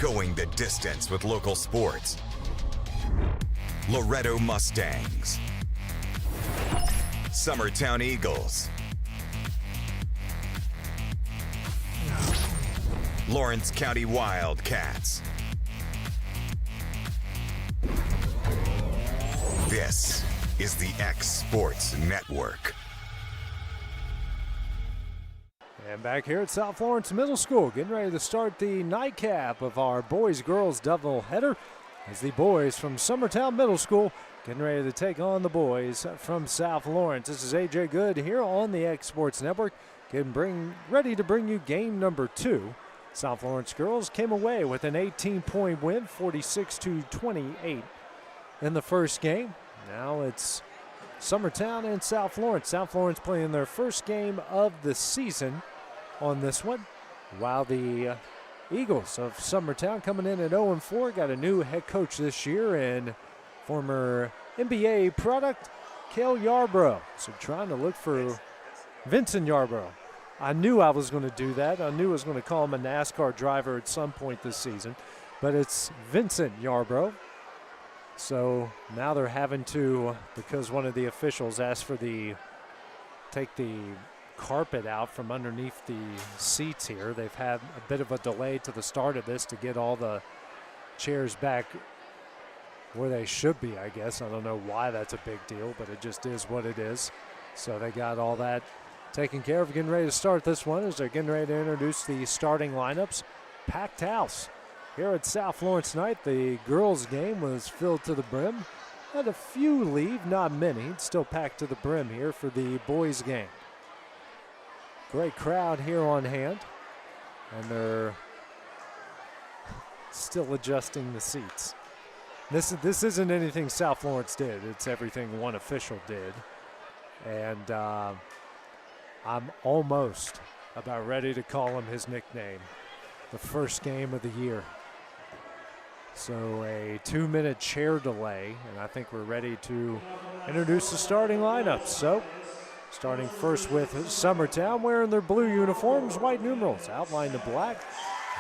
going the distance with local sports. Loretto Mustangs, Summertown Eagles, Lawrence County Wildcats. This is the X Sports Network. And back here at South Lawrence Middle School, getting ready to start the nightcap of our boys-girls doubleheader as the boys from Summertown Middle School getting ready to take on the boys from South Lawrence. This is AJ Good here on the X Sports Network, ready to bring you game number 2. South Lawrence girls came away with an 18-point win, 46-28 in the first game. Now it's Summertown and South Lawrence. South Lawrence playing their first game of the season on this one, while the Eagles of Summertown coming in at 0-4, got a new head coach this year and former NBA product, Cale Yarbrough. So trying to look for Vincent Yarbrough. I knew I was going to do that. I knew I was going to call him a NASCAR driver at some point this season, but it's Vincent Yarbrough. So now they're having to, because one of the officials asked for take the carpet out from underneath the seats here. They've had a bit of a delay to the start of this to get all the chairs back where they should be, I guess. I don't know why that's a big deal, but it just is what it is. So they got all that taken care of, getting ready to start this one as they're getting ready to introduce the starting lineups. Packed house here at South Lawrence tonight. The girls' game was filled to the brim. Had a few leave, not many. It's still packed to the brim here for the boys' game. Great crowd here on hand, and they're still adjusting the seats. This isn't anything South Lawrence did. It's everything one official did. And I'm almost about ready to call him his nickname, the first game of the year. So a 2-minute chair delay, and I think we're ready to introduce the starting lineup. So starting first with Summertown, wearing their blue uniforms, white numerals, outlined in black.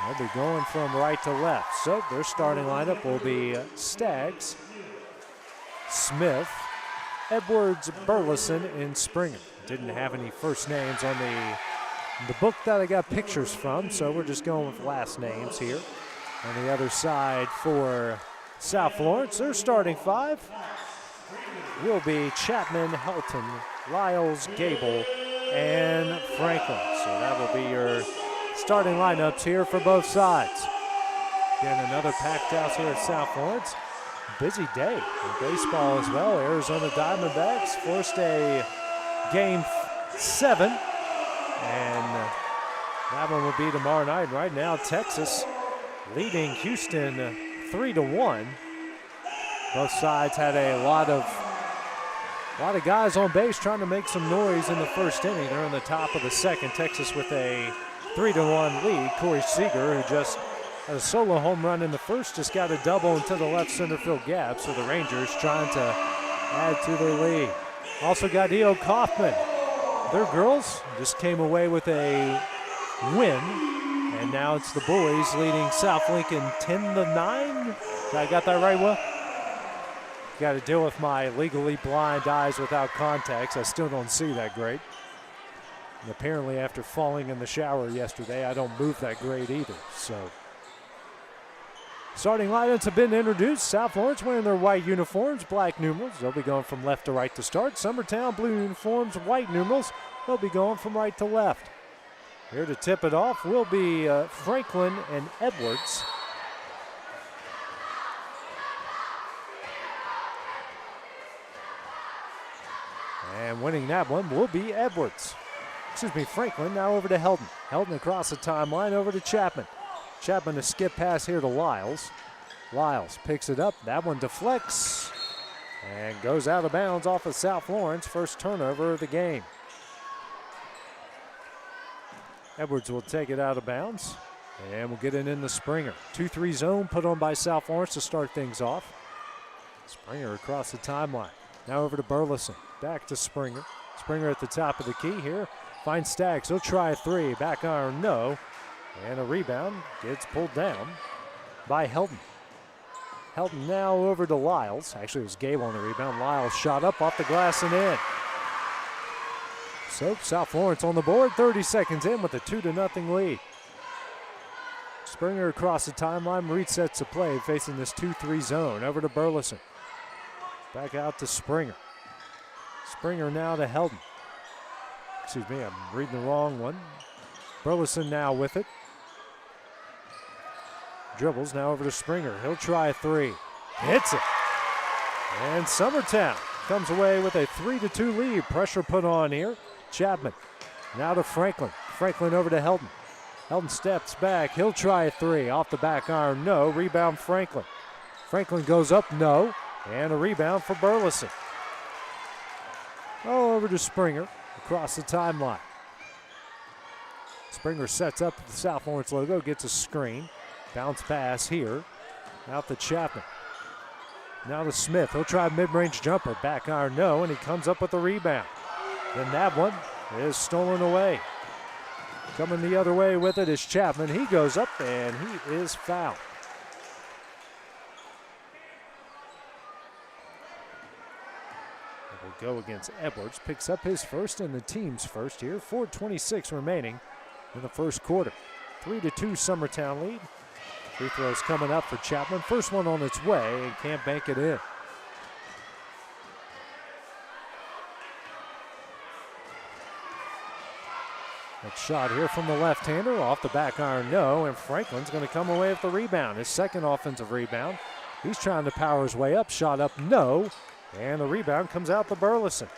They'll be going from right to left. So their starting lineup will be Staggs, Smith, Edwards, Burleson, and Springer. Didn't have any first names on the book that I got pictures from, so we're just going with last names here. On the other side for South Lawrence, their starting 5 will be Chapman, Helton, Lyles, Gable, and Franklin. So that will be your starting lineups here for both sides. Again, another packed house here at South Lawrence. Busy day in baseball as well. Arizona Diamondbacks forced a game 7, and that one will be tomorrow night. Right now, Texas leading Houston 3-1. Both sides had a lot of guys on base trying to make some noise in the first inning. They're in the top of the second. Texas with a 3-1 lead. Corey Seager, who just had a solo home run in the first, just got a double into the left center field gap. So the Rangers trying to add to their lead. Also got E.O. Kaufman. Their girls just came away with a win. And now it's the boys leading South Lincoln 10-9. I got that right, Will? Got to deal with my legally blind eyes without contacts. I still don't see that great. And apparently after falling in the shower yesterday, I don't move that great either. So starting lineups have been introduced. South Lawrence wearing their white uniforms, black numerals. They'll be going from left to right to start. Summertown blue uniforms, white numerals. They'll be going from right to left. Here to tip it off will be Franklin and Edwards. And winning that one will be Edwards. Franklin. Now over to Helton. Helton across the timeline over to Chapman. Chapman a skip pass here to Lyles. Lyles picks it up. That one deflects and goes out of bounds off of South Lawrence. First turnover of the game. Edwards will take it out of bounds, and we'll get it in the Springer. 2-3 zone put on by South Lawrence to start things off. Springer across the timeline. Now over to Burleson. Back to Springer. Springer at the top of the key here. Finds Staggs. He'll try a 3. Back iron, no. And a rebound. Gets pulled down. by Helton. Helton now over to Lyles. Actually, it was Gable on the rebound. Lyles shot up off the glass and in. So South Florence on the board, 30 seconds in with a 2-0 lead. Springer across the timeline, resets the play, facing this 2-3 zone. Over to Burleson. Back out to Springer. Springer now to Helton. Excuse me, I'm reading the wrong one. Burleson now with it. Dribbles now over to Springer. He'll try a three. Hits it. And Summertown comes away with a 3-2 lead. Pressure put on here. Chapman now to Franklin. Franklin over to Helton. Helton steps back. He'll try a three. Off the back iron, no. Rebound Franklin. Franklin goes up, no. And a rebound for Burleson. Oh, over to Springer across the timeline. Springer sets up the South Florence logo, gets a screen. Bounce pass here. Out to Chapman. Now to Smith. He'll try a mid-range jumper. Back iron, no. And he comes up with the rebound. Then that one is stolen away. Coming the other way with it is Chapman. He goes up and he is fouled. It will go against Edwards. Picks up his first and the team's first here. 4:26 remaining in the first quarter. 3-2 Summertown lead. Free throws coming up for Chapman. First one on its way and can't bank it in. That shot here from the left-hander, off the back iron, no, and Franklin's going to come away with the rebound. His second offensive rebound. He's trying to power his way up, shot up, no, and the rebound comes out to Burleson.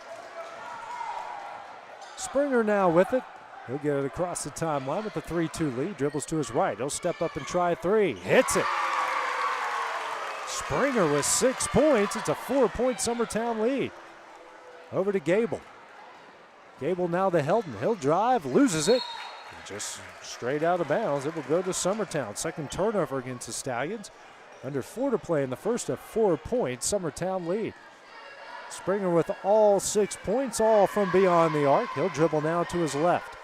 Springer now with it. He'll get it across the timeline with the 3-2 lead, dribbles to his right. He'll step up and try a three, hits it. Springer with 6 points. It's a 4-point Summertown lead. Over to Gable. Gable now to Helton. He'll drive, loses it. Just straight out of bounds. It will go to Summertown. Second turnover against the Stallions. Under 4 to play in the first, a 4-point Summertown lead. Springer with all 6 points, all from beyond the arc. He'll dribble now to his left.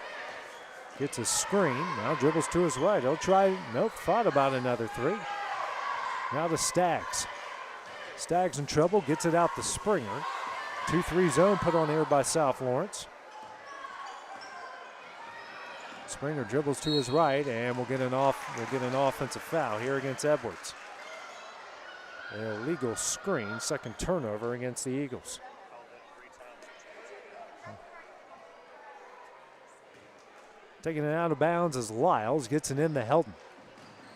Gets a screen, now dribbles to his right. He'll try, nope, thought about another three. Now to Staggs. Staggs in trouble, gets it out to Springer. 2-3 zone put on here by South Florence. Springer dribbles to his right, and we'll get an offensive foul here against Edwards. An illegal screen, second turnover against the Eagles. Taking it out of bounds as Lyles gets it into Helton.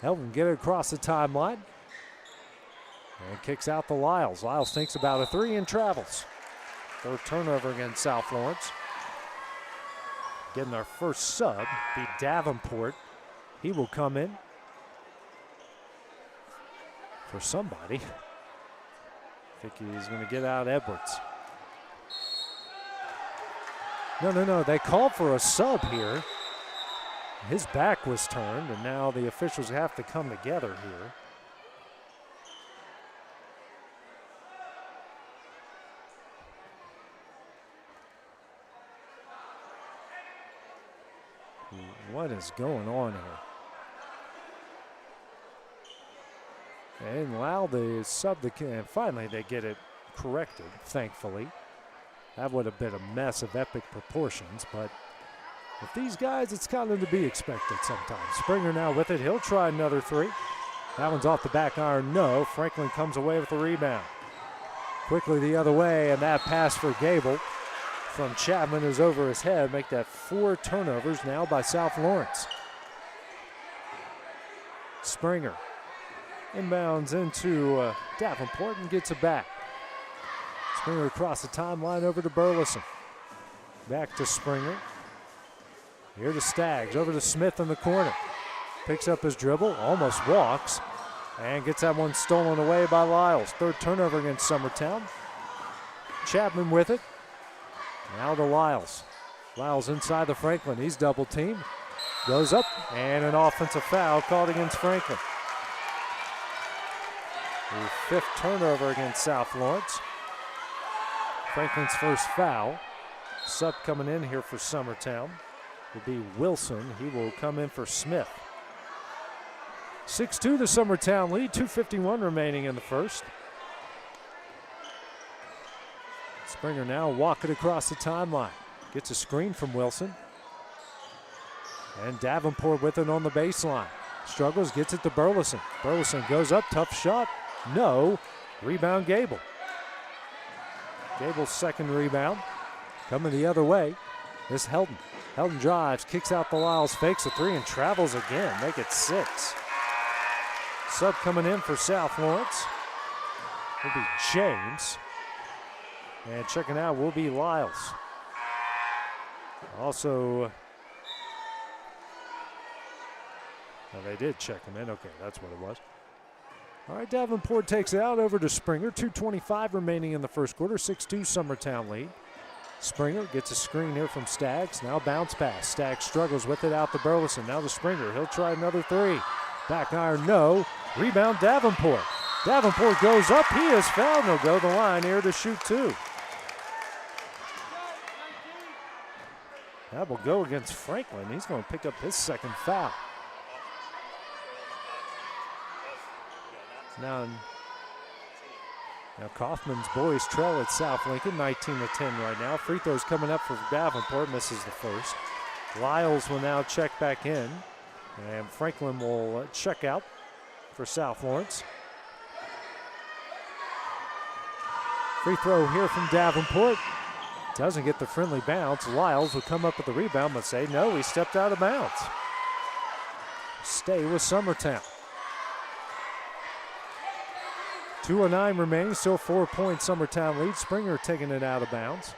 Helton get it across the timeline. And kicks out to Lyles. Lyles thinks about a three and travels. Third turnover against South Florence. Getting our first sub, be Davenport. He will come in for somebody. I think he's going to get out Edwards. No. They called for a sub here. His back was turned, and now the officials have to come together here. What is going on here? And allow the sub to, and finally they get it corrected, thankfully. That would have been a mess of epic proportions, but with these guys, it's kind of to be expected sometimes. Springer now with it. He'll try another three. That one's off the back iron, no. Franklin comes away with the rebound. Quickly the other way, and that pass for Gable from Chapman is over his head. Make that 4 turnovers now by South Florence. Springer inbounds into Davenport and gets it back. Springer across the timeline over to Burleson. Back to Springer. Here to Staggs, over to Smith in the corner. Picks up his dribble, almost walks, and gets that one stolen away by Lyles. Third turnover against Summertown. Chapman with it. Now to Lyles. Lyles inside the Franklin. He's double teamed. Goes up, and an offensive foul called against Franklin. The 5th turnover against South Florence. Franklin's first foul. Sub coming in here for Summertown will be Wilson. He will come in for Smith. 6-2 the Summertown lead, 2:51 remaining in the first. Springer now walking across the timeline. Gets a screen from Wilson. And Davenport with it on the baseline. Struggles, gets it to Burleson. Burleson goes up, tough shot. No. Rebound Gable. Gable's second rebound. Coming the other way is Helton. Helton drives, kicks out the Lyles, fakes a three, and travels again. Make it 6. Sub coming in for South Lawrence will be James. And checking out will be Lyles. Also, well, they did check him in. Okay, that's what it was. All right, Davenport takes it out over to Springer. 2:25 remaining in the first quarter. 6-2 Summertown lead. Springer gets a screen here from Staggs. Now bounce pass. Staggs struggles with it out to Burleson. Now to Springer. He'll try another three. Back iron, no. Rebound Davenport. Davenport goes up. He is fouled. He'll go to the line here to shoot 2. That will go against Franklin. He's going to pick up his second foul. Now Kaufman's boys trail at South Lincoln, 19-10 right now. Free throws coming up for Davenport, misses the first. Lyles will now check back in, and Franklin will check out for South Lawrence. Free throw here from Davenport. Doesn't get the friendly bounce. Lyles will come up with the rebound, but say no, he stepped out of bounds. Stay with Summertown. 2:09 remaining, still 4-point Summertown lead. Springer taking it out of bounds.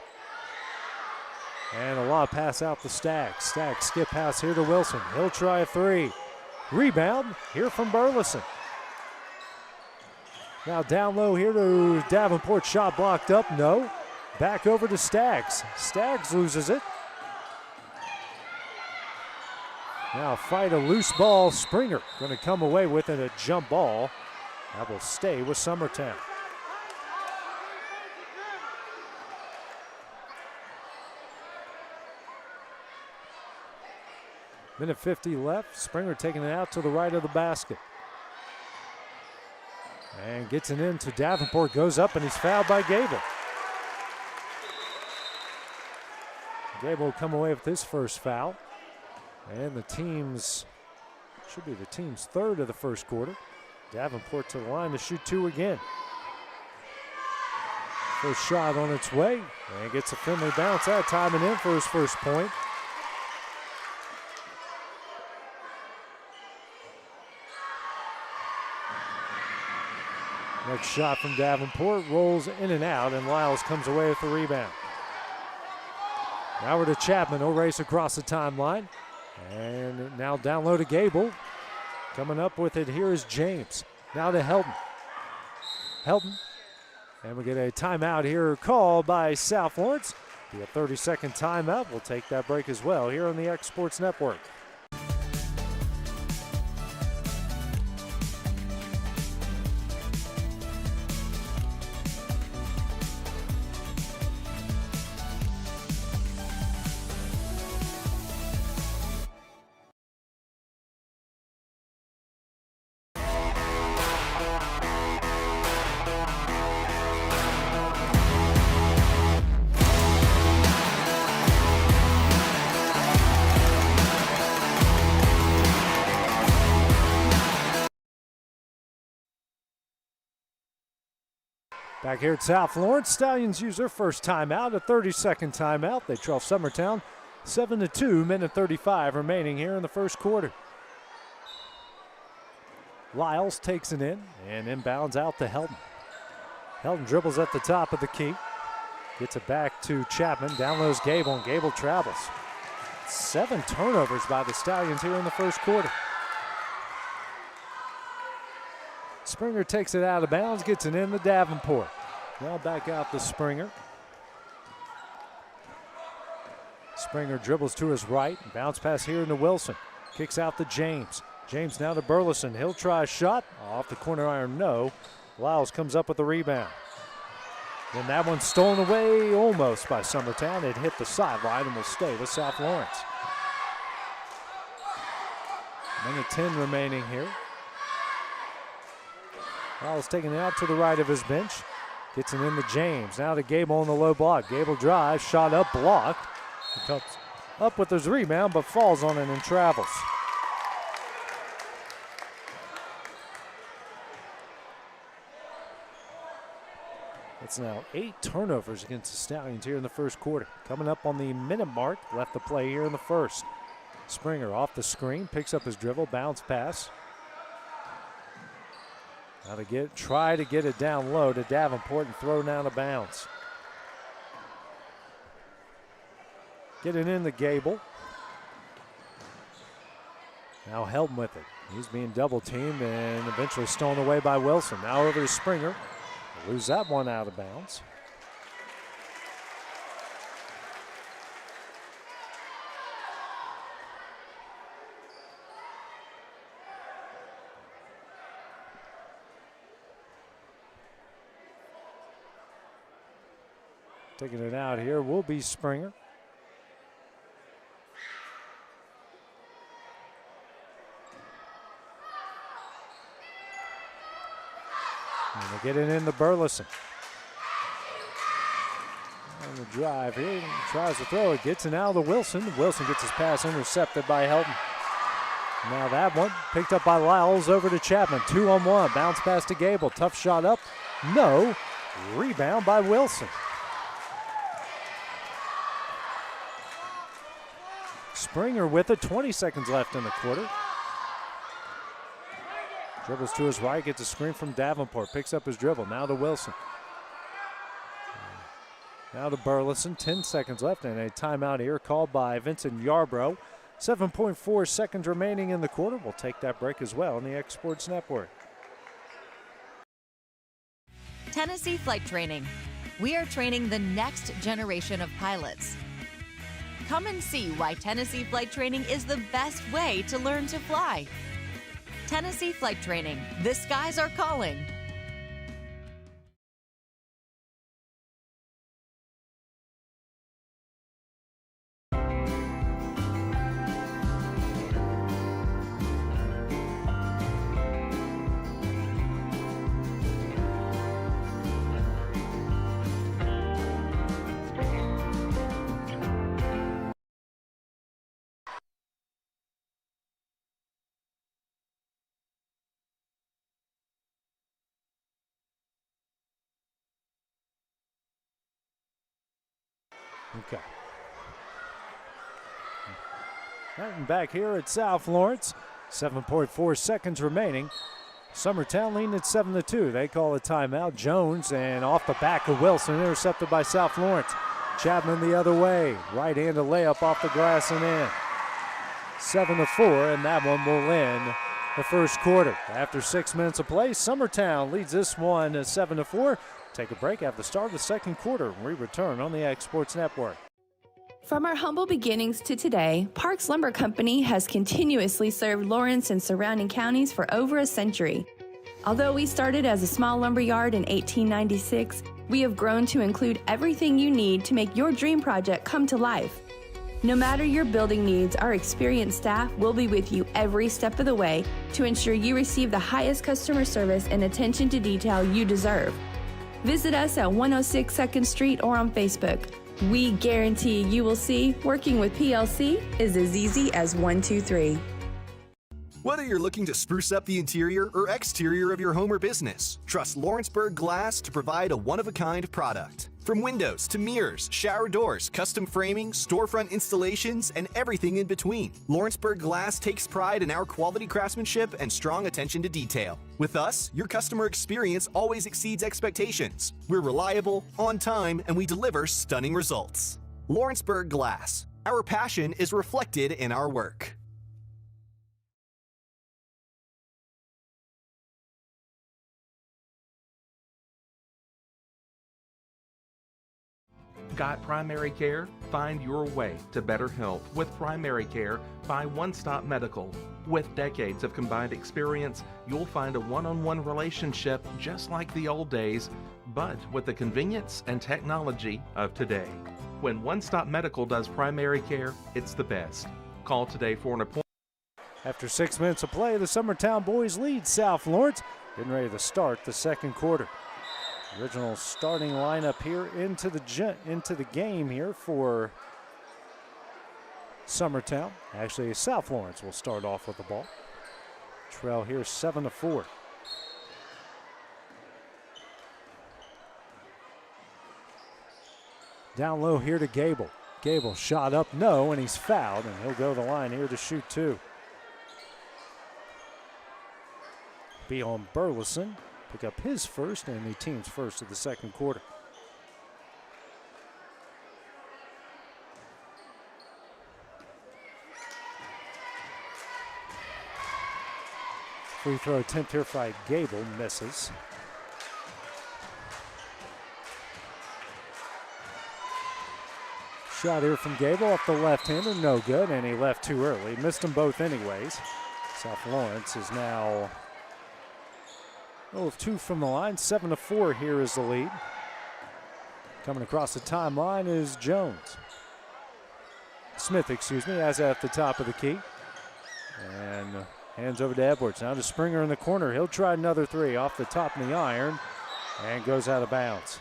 And a lob pass out to Staggs. Staggs skip pass here to Wilson. He'll try a three. Rebound here from Burleson. Now down low here to Davenport. Shot blocked up, no. Back over to Staggs. Staggs loses it. Now fight a loose ball. Springer going to come away with it, a jump ball. That will stay with Summertown. Minute 50 left. Springer taking it out to the right of the basket. And gets it into Davenport, goes up, and he's fouled by Gable. Gable will come away with his first foul. And the team's, should be the team's third of the first quarter. Davenport to the line to shoot 2 again. First shot on its way, and gets a friendly bounce that time and in for his first point. Next shot from Davenport rolls in and out, and Lyles comes away with the rebound. Now we're to Chapman. He'll race across the timeline, and now down low to Gable. Coming up with it here is James. Now to Helton. Helton. And we get a timeout here called by South Lawrence. Be a 30-second timeout. We'll take that break as well here on the X Sports Network. Back here at South Lawrence, Stallions use their first timeout, a 30-second timeout. They trail Summertown 7-2, minute 35 remaining here in the first quarter. Lyles takes it in and inbounds out to Helton. Helton dribbles at the top of the key. Gets it back to Chapman. Down lows Gable, and Gable travels. 7 turnovers by the Stallions here in the first quarter. Springer takes it out of bounds, gets it in to Davenport. Now back out to Springer. Springer dribbles to his right. Bounce pass here into Wilson. Kicks out to James. James now to Burleson. He'll try a shot. Off the corner iron, no. Lyles comes up with the rebound. Then that one's stolen away almost by Summertown. It hit the sideline and will stay with South Lawrence. Minute 10 remaining here. Fowles taking it out to the right of his bench. Gets it into James. Now to Gable on the low block. Gable drives, shot up, blocked. He comes up with his rebound, but falls on it and travels. It's now 8 turnovers against the Stallions here in the first quarter. Coming up on the minute mark, left to play here in the first. Springer off the screen, picks up his dribble, bounce pass. Now to try to get it down low to Davenport and throw down out of bounds. Get it in the Gable. Now Helton with it. He's being double teamed and eventually stolen away by Wilson. Now over to Springer. Lose that one out of bounds. Taking it out here will be Springer. And they get it into Burleson. On the drive here, tries to throw it, gets it out of Wilson. Wilson gets his pass intercepted by Helton. Now that one picked up by Lyles over to Chapman. 2-on-1, bounce pass to Gable. Tough shot up, no. Rebound by Wilson. Springer with it, 20 seconds left in the quarter. Dribbles to his right, gets a screen from Davenport, picks up his dribble. Now to Wilson. Now to Burleson, 10 seconds left, and a timeout here called by Vincent Yarbrough. 7.4 seconds remaining in the quarter. We'll take that break as well on the X Sports Network. Tennessee Flight Training. We are training the next generation of pilots. Come and see why Tennessee Flight Training is the best way to learn to fly. Tennessee Flight Training. The skies are calling. Okay. And back here at South Lawrence, 7.4 seconds remaining. Summertown leading at 7-2. They call a timeout. Jones and off the back of Wilson, intercepted by South Lawrence. Chapman the other way. Right-handed layup off the glass and in. 7-4, and that one will end the first quarter. After 6 minutes of play, Summertown leads this one 7-4. Take a break at the start of the second quarter. We return on the X Sports Network. From our humble beginnings to today, Parks Lumber Company has continuously served Lawrence and surrounding counties for over a century. Although we started as a small lumber yard in 1896, we have grown to include everything you need to make your dream project come to life. No matter your building needs, our experienced staff will be with you every step of the way to ensure you receive the highest customer service and attention to detail you deserve. Visit us at 106 2nd Street or on Facebook. We guarantee you will see working with PLC is as easy as 1, 2, 3. Whether you're looking to spruce up the interior or exterior of your home or business, trust Lawrenceburg Glass to provide a one-of-a-kind product. From windows to mirrors, shower doors, custom framing, storefront installations, and everything in between, Lawrenceburg Glass takes pride in our quality craftsmanship and strong attention to detail. With us, your customer experience always exceeds expectations. We're reliable, on time, and we deliver stunning results. Lawrenceburg Glass. Our passion is reflected in our work. Got primary care? Find your way to better health with primary care by One Stop Medical. With decades of combined experience, you'll find a one-on-one relationship just like the old days, but with the convenience and technology of today. When One Stop Medical does primary care, it's the best. Call today for an appointment. After 6 minutes of play, the Summertown boys lead South Lawrence. Getting ready to start the second quarter. Original starting lineup here into the game here for Summertown. Actually, South Lawrence will start off with the ball. Trail here 7-4. Down low here to Gable. Gable shot up, no, and he's fouled, and he'll go to the line here to shoot 2. Be on Burleson, pick up his first and the team's first of the second quarter. Free throw attempt here by Gable misses. Shot here from Gable off the left-hander, no good, and he left too early. Missed them both anyways. South Lawrence is now 0 of 2 from the line. 7-4 here is the lead. Coming across the timeline is Smith, as at the top of the key. And hands over to Edwards. Now to Springer in the corner. He'll try another 3 off the top of the iron and goes out of bounds.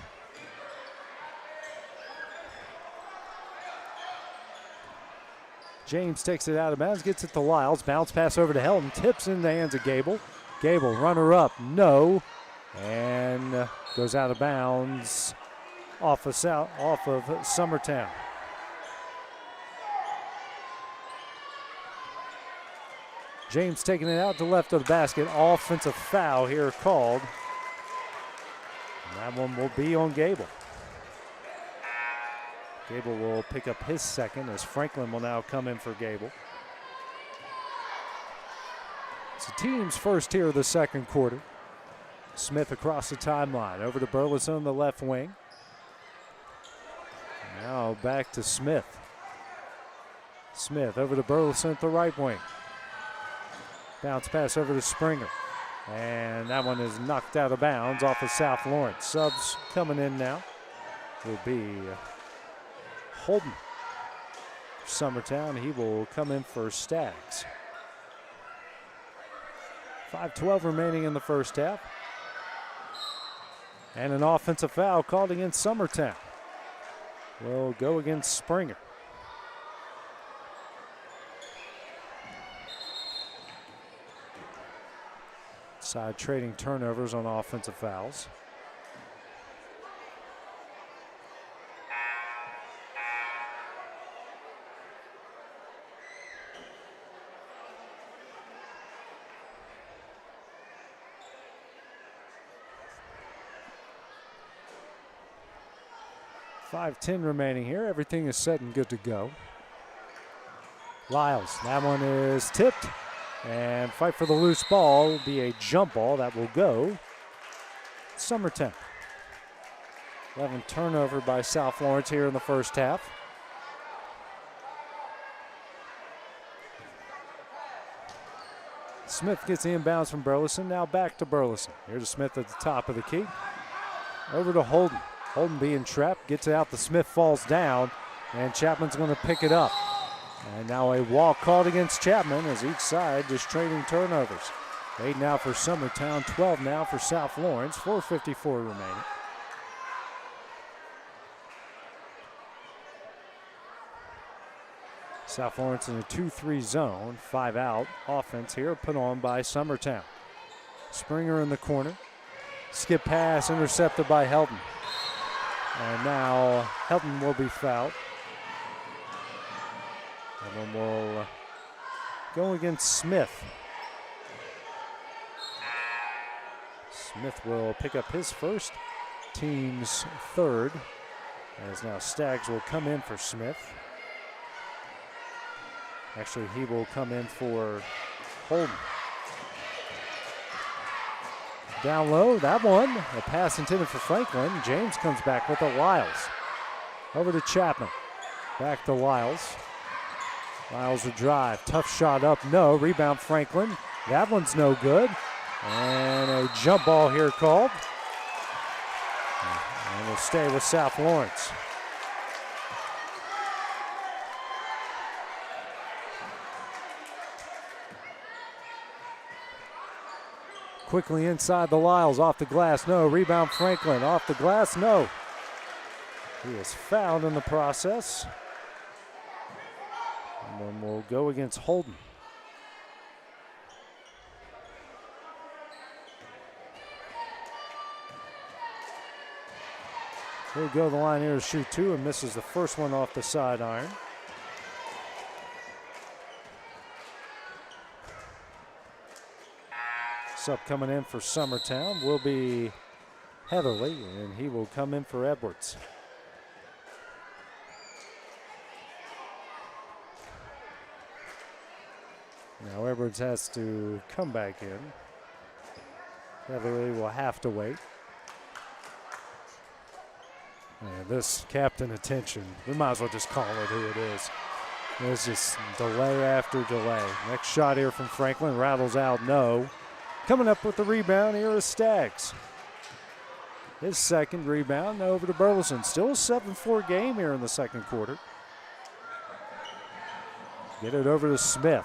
James takes it out of bounds, gets it to Lyles. Bounce pass over to Helton, tips in the hands of Gable. Gable, runner up, no. And goes out of bounds off of Summertown. James taking it out to left of the basket. Offensive foul here called. And that one will be on Gable. Gable will pick up his second as Franklin will now come in for Gable. It's the team's first here of the second quarter. Smith across the timeline, over to Burleson on the left wing. Now back to Smith. Smith over to Burleson at the right wing. Bounce pass over to Springer. And that one is knocked out of bounds off of South Lawrence. Subs coming in now will be Holden. Summertown, he will come in for Staggs. 5:12 remaining in the first half. And an offensive foul called against Summertown. Will go against Springer. Side trading turnovers on offensive fouls. .5:10 remaining here. Everything is set and good to go. Lyles, that one is tipped. And fight for the loose ball will be a jump ball that will go Summertown. 11 turnover by South Lawrence here in the first half. Smith gets the inbounds from Burleson. Now back to Burleson. Here's Smith at the top of the key. Over to Holden. Holden being trapped, gets it out. The Smith falls down, and Chapman's going to pick it up. And now a walk called against Chapman as each side just trading turnovers. 8 now for Summertown, 12 now for South Lawrence, 4:54 remaining. South Lawrence in a 2-3 zone, 5 out offense here put on by Summertown. Springer in the corner. Skip pass intercepted by Helton. And now Helton will be fouled. And one will go against Smith. Smith will pick up his first, team's third. As now Staggs will come in for Smith. Actually, he will come in for Holden. Down low, that one, a pass intended for Franklin. James comes back with a Lyles. Over to Chapman. Back to Lyles. Lyles will drive, tough shot up, no. Rebound Franklin, that one's no good. And a jump ball here called. And we'll stay with South Lawrence. Quickly inside the Lyles, off the glass, no. Rebound Franklin, off the glass, no. He is fouled in the process. And then we'll go against Holden. He'll go the line here to shoot two and misses the first one off the side iron. Sub coming in for Summertown will be Heatherly, and he will come in for Edwards. Now Edwards has to come back in. Heatherly will have to wait. And this captain attention, we might as well just call it who it is. There's just delay after delay. Next shot here from Franklin, rattles out, no. Coming up with the rebound here is Staggs. His second rebound over to Burleson. Still a 7-4 game here in the second quarter. Get it over to Smith.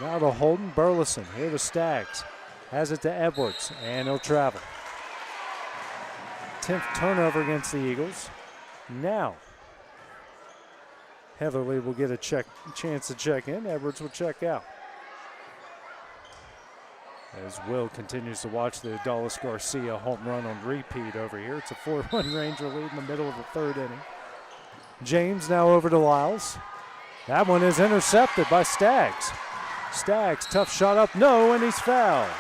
Now to Holden, Burleson, here to Staggs. Has it to Edwards, and he'll travel. 10th turnover against the Eagles. Now, Heatherly will get a chance to check in. Edwards will check out. As Will continues to watch the Dallas Garcia home run on repeat over here. It's a 4-1 Ranger lead in the middle of the third inning. James now over to Lyles. That one is intercepted by Staggs. Staggs, tough shot up, no, and he's fouled.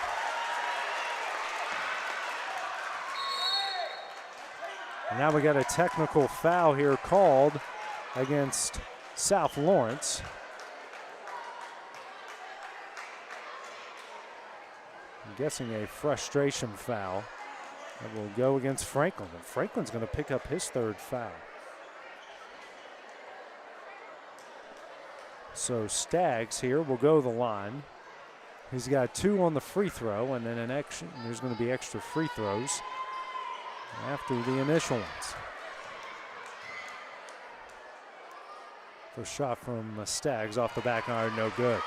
Now we got a technical foul here called against South Lawrence. I'm guessing a frustration foul that will go against Franklin. And Franklin's going to pick up his third foul. So Staggs here will go the line. He's got 2 on the free throw, and then there's going to be extra free throws after the initial ones. First shot from Staggs off the back iron, no good.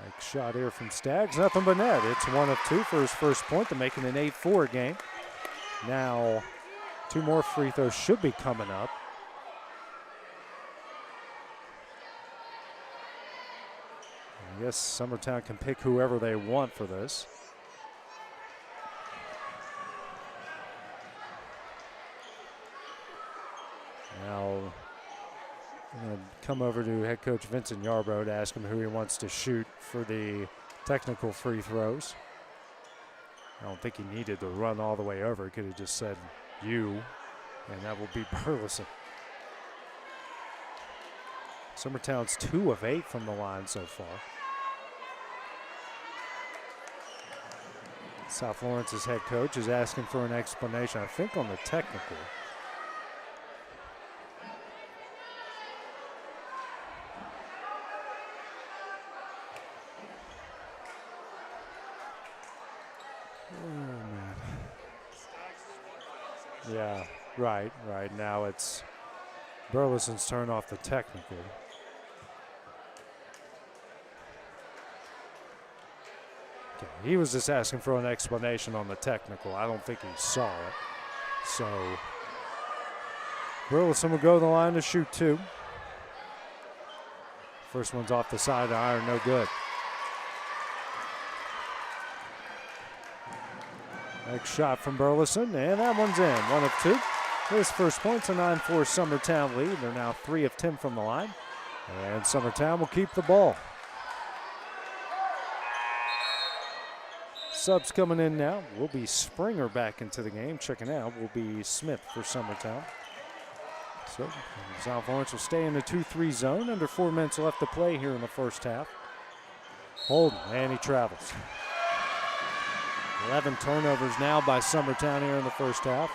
Next shot here from Staggs, nothing but net. It's 1 of 2 for his first point to make it an 8-4 game. Now 2 more free throws should be coming up. I guess Summertown can pick whoever they want for this. Now, I'm going to come over to head coach Vincent Yarbrough to ask him who he wants to shoot for the technical free throws. I don't think he needed to run all the way over. He could have just said you, and that will be Burleson. Summertown's 2 of 8 from the line so far. South Lawrence's head coach is asking for an explanation, I think, on the technical. Oh, man. Yeah, right. Now it's Burleson's turn off the technical. Okay, he was just asking for an explanation on the technical. I don't think he saw it. So Burleson will go to the line to shoot 2. First one's off the side of the iron, no good. Next shot from Burleson, and that one's in. 1 of 2. His first point's a 9-4 Summertown lead. They're now 3 of 10 from the line. And Summertown will keep the ball. Subs coming in now will be Springer back into the game. Checking out will be Smith for Summertown. So South Lawrence will stay in the 2-3 zone. Under 4 minutes left to play here in the first half. Holden, and he travels. 11 turnovers now by Summertown here in the first half.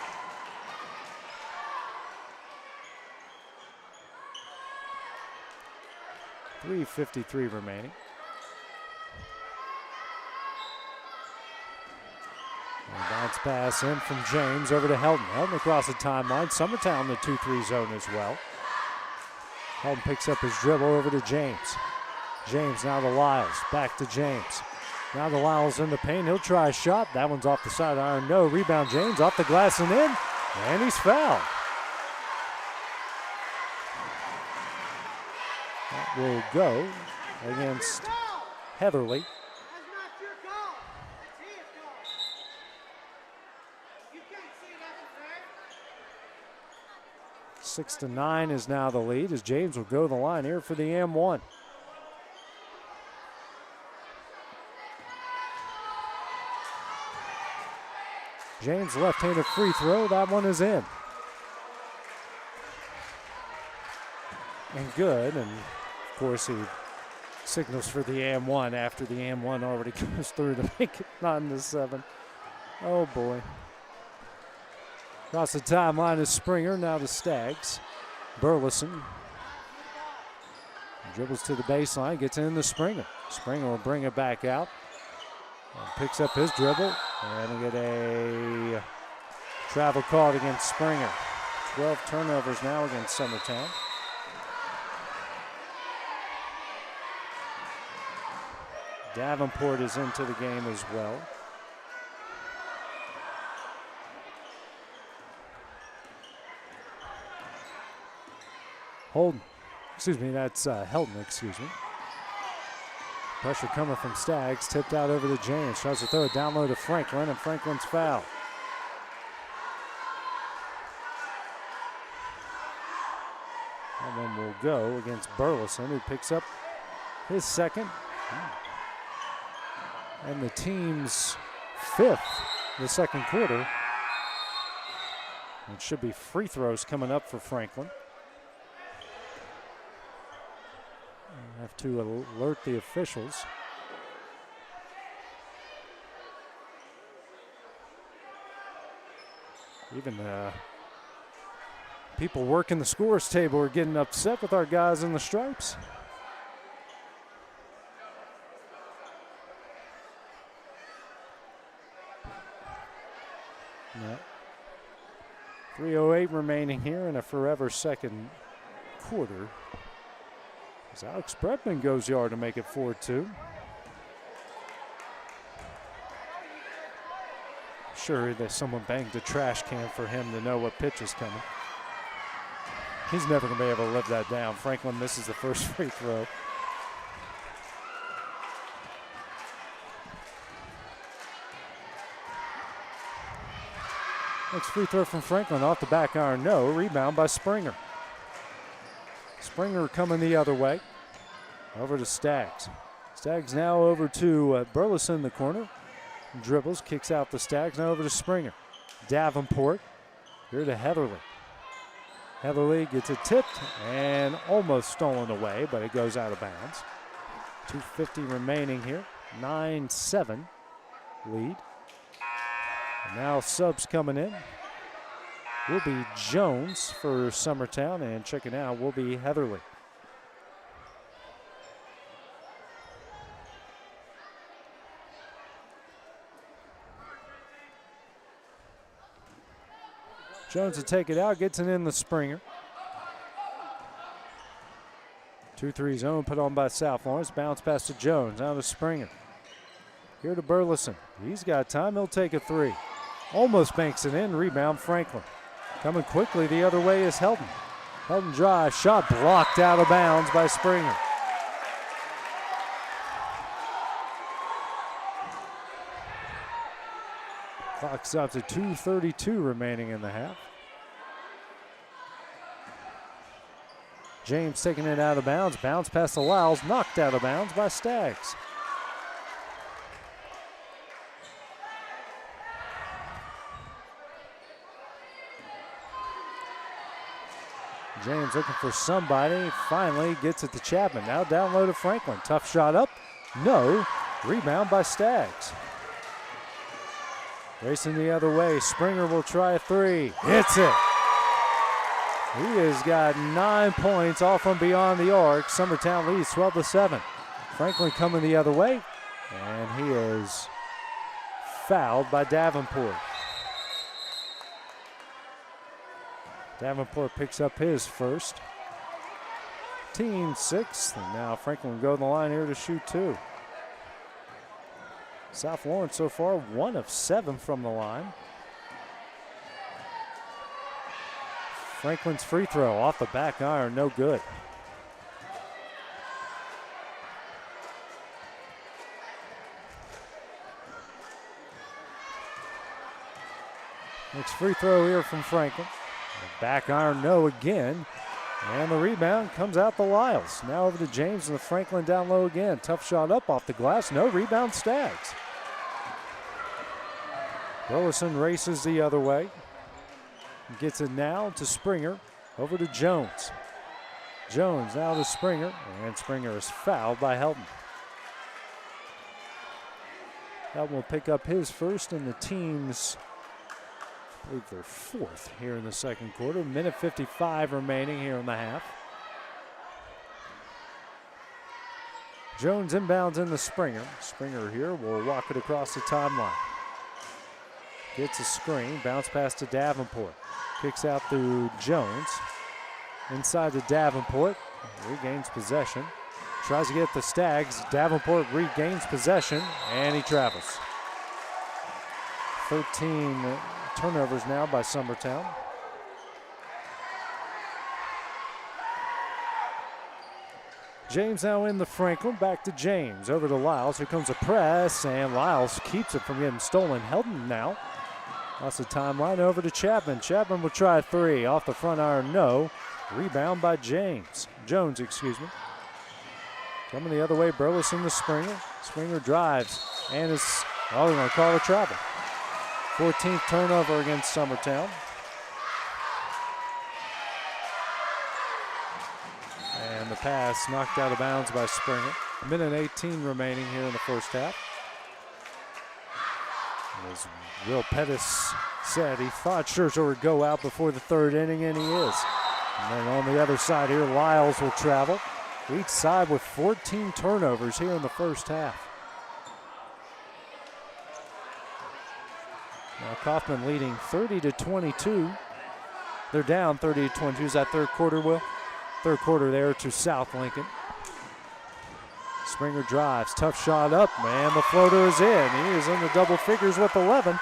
.353 remaining. Bounce pass in from James over to Helton. Helton across the timeline. Summertown in the 2-3 zone as well. Helton picks up his dribble over to James. James now to Lyles. Back to James. Now the Lyles in the paint. He'll try a shot. That one's off the side iron. No. Rebound James off the glass and in. And he's fouled. That will go against Heatherly. 6-9 is now the lead as James will go to the line here for the M1. James left-handed free throw. That one is in. And good. And of course he signals for the M1 after the M1 already goes through to make it 9-7. Oh boy. Across the timeline is Springer, now to Staggs. Burleson dribbles to the baseline, gets in to Springer. Springer will bring it back out. And picks up his dribble, and we get a travel called against Springer. 12 turnovers now against Summertown. Davenport is into the game as well. That's Helton, excuse me. Pressure coming from Staggs, tipped out over to James. Tries to throw it down low to Franklin, and Franklin's foul. And then will go against Burleson, who picks up his second. And the team's fifth in the second quarter. It should be free throws coming up for Franklin. Have to alert the officials. Even people working the scores table are getting upset with our guys in the stripes. Yeah. 3:08 remaining here in a forever second quarter. As Alex Bretman goes yard to make it 4-2. Sure that someone banged a trash can for him to know what pitch is coming. He's never going to be able to live that down. Franklin misses the first free throw. Next free throw from Franklin off the back iron. No. Rebound by Springer. Springer coming the other way. Over to Staggs. Staggs now over to Burleson in the corner. Dribbles, kicks out the Staggs. Now over to Springer. Davenport here to Heatherly. Heatherly gets it tipped and almost stolen away, but it goes out of bounds. 2:50 remaining here. 9-7 lead. And now subs coming in. Will be Jones for Summertown, and checking out will be Heatherly. Jones to take it out, gets it in the Springer. 2-3 zone put on by South Lawrence. Bounce pass to Jones, now to Springer. Here to Burleson. He's got time, he'll take a three. Almost banks it in, rebound Franklin. Coming quickly the other way is Helton. Helton drive, shot blocked out of bounds by Springer. Clock's up to 2:32 remaining in the half. James taking it out of bounds. Bounce past the Lyles, knocked out of bounds by Staggs. James looking for somebody, finally gets it to Chapman. Now down low to Franklin. Tough shot up, no. Rebound by Staggs. Racing the other way, Springer will try a three. Hits it. He has got 9 points all from beyond the arc. Summertown leads 12-7. Franklin coming the other way, and he is fouled by Davenport. Davenport picks up his first. Team sixth, and now Franklin will go to the line here to shoot 2. South Lawrence so far 1 of 7 from the line. Franklin's free throw off the back iron, no good. Next free throw here from Franklin. Back iron, no again. And the rebound comes out to Lyles. Now over to James and the Franklin down low again. Tough shot up off the glass, no rebound. Stags. Burleson races the other way. Gets it now to Springer. Over to Jones. Jones now to Springer. And Springer is fouled by Helton. Helton will pick up his first and the team's, I believe they're 4th here in the second quarter. Minute 55 remaining here in the half. Jones inbounds in the Springer. Springer here will walk it across the timeline. Gets a screen, bounce pass to Davenport. Kicks out to Jones. Inside to Davenport, regains possession. Tries to get the Stags. Davenport regains possession, and he travels. 13 turnovers now by Summertown. James now in the Franklin, back to James, over to Lyles. Here comes a press, and Lyles keeps it from getting stolen. Helton now. Lost the timeline, over to Chapman. Chapman will try a 3, off the front iron, no. Rebound by Jones, excuse me. Coming the other way, Burleson to Springer. Springer drives, and is, they're going to call a travel. 14th turnover against Summertown. And the pass knocked out of bounds by Springer. Minute 18 remaining here in the first half. As Will Pettis said, he thought Scherzer would go out before the 3rd inning, and he is. And then on the other side here, Lyles will travel. Each side with 14 turnovers here in the first half. Now Kaufman leading 30-22. They're down 30-22. Is that third quarter, Will? Third quarter there to South Lincoln. Springer drives, tough shot up, man, the floater is in. He is in the double figures with 11.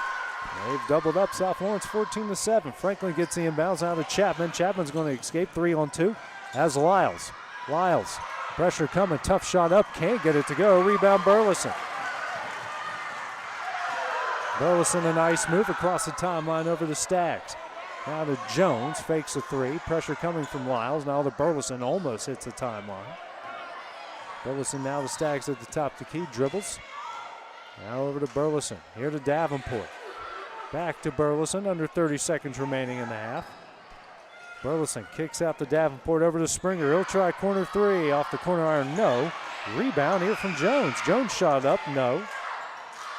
They've doubled up South Lawrence 14-7. Franklin gets the inbounds out of Chapman. Chapman's going to escape 3-on-2 as Lyles. Lyles, pressure coming, tough shot up, can't get it to go. Rebound Burleson. Burleson, a nice move across the timeline over the Stags. Now to Jones, fakes a 3. Pressure coming from Lyles. Now to Burleson, almost hits the timeline. Burleson now the Stags at the top of the key, dribbles. Now over to Burleson, here to Davenport. Back to Burleson, under 30 seconds remaining in the half. Burleson kicks out to Davenport, over to Springer. He'll try corner 3, off the corner iron, no. Rebound here from Jones. Jones shot up, no.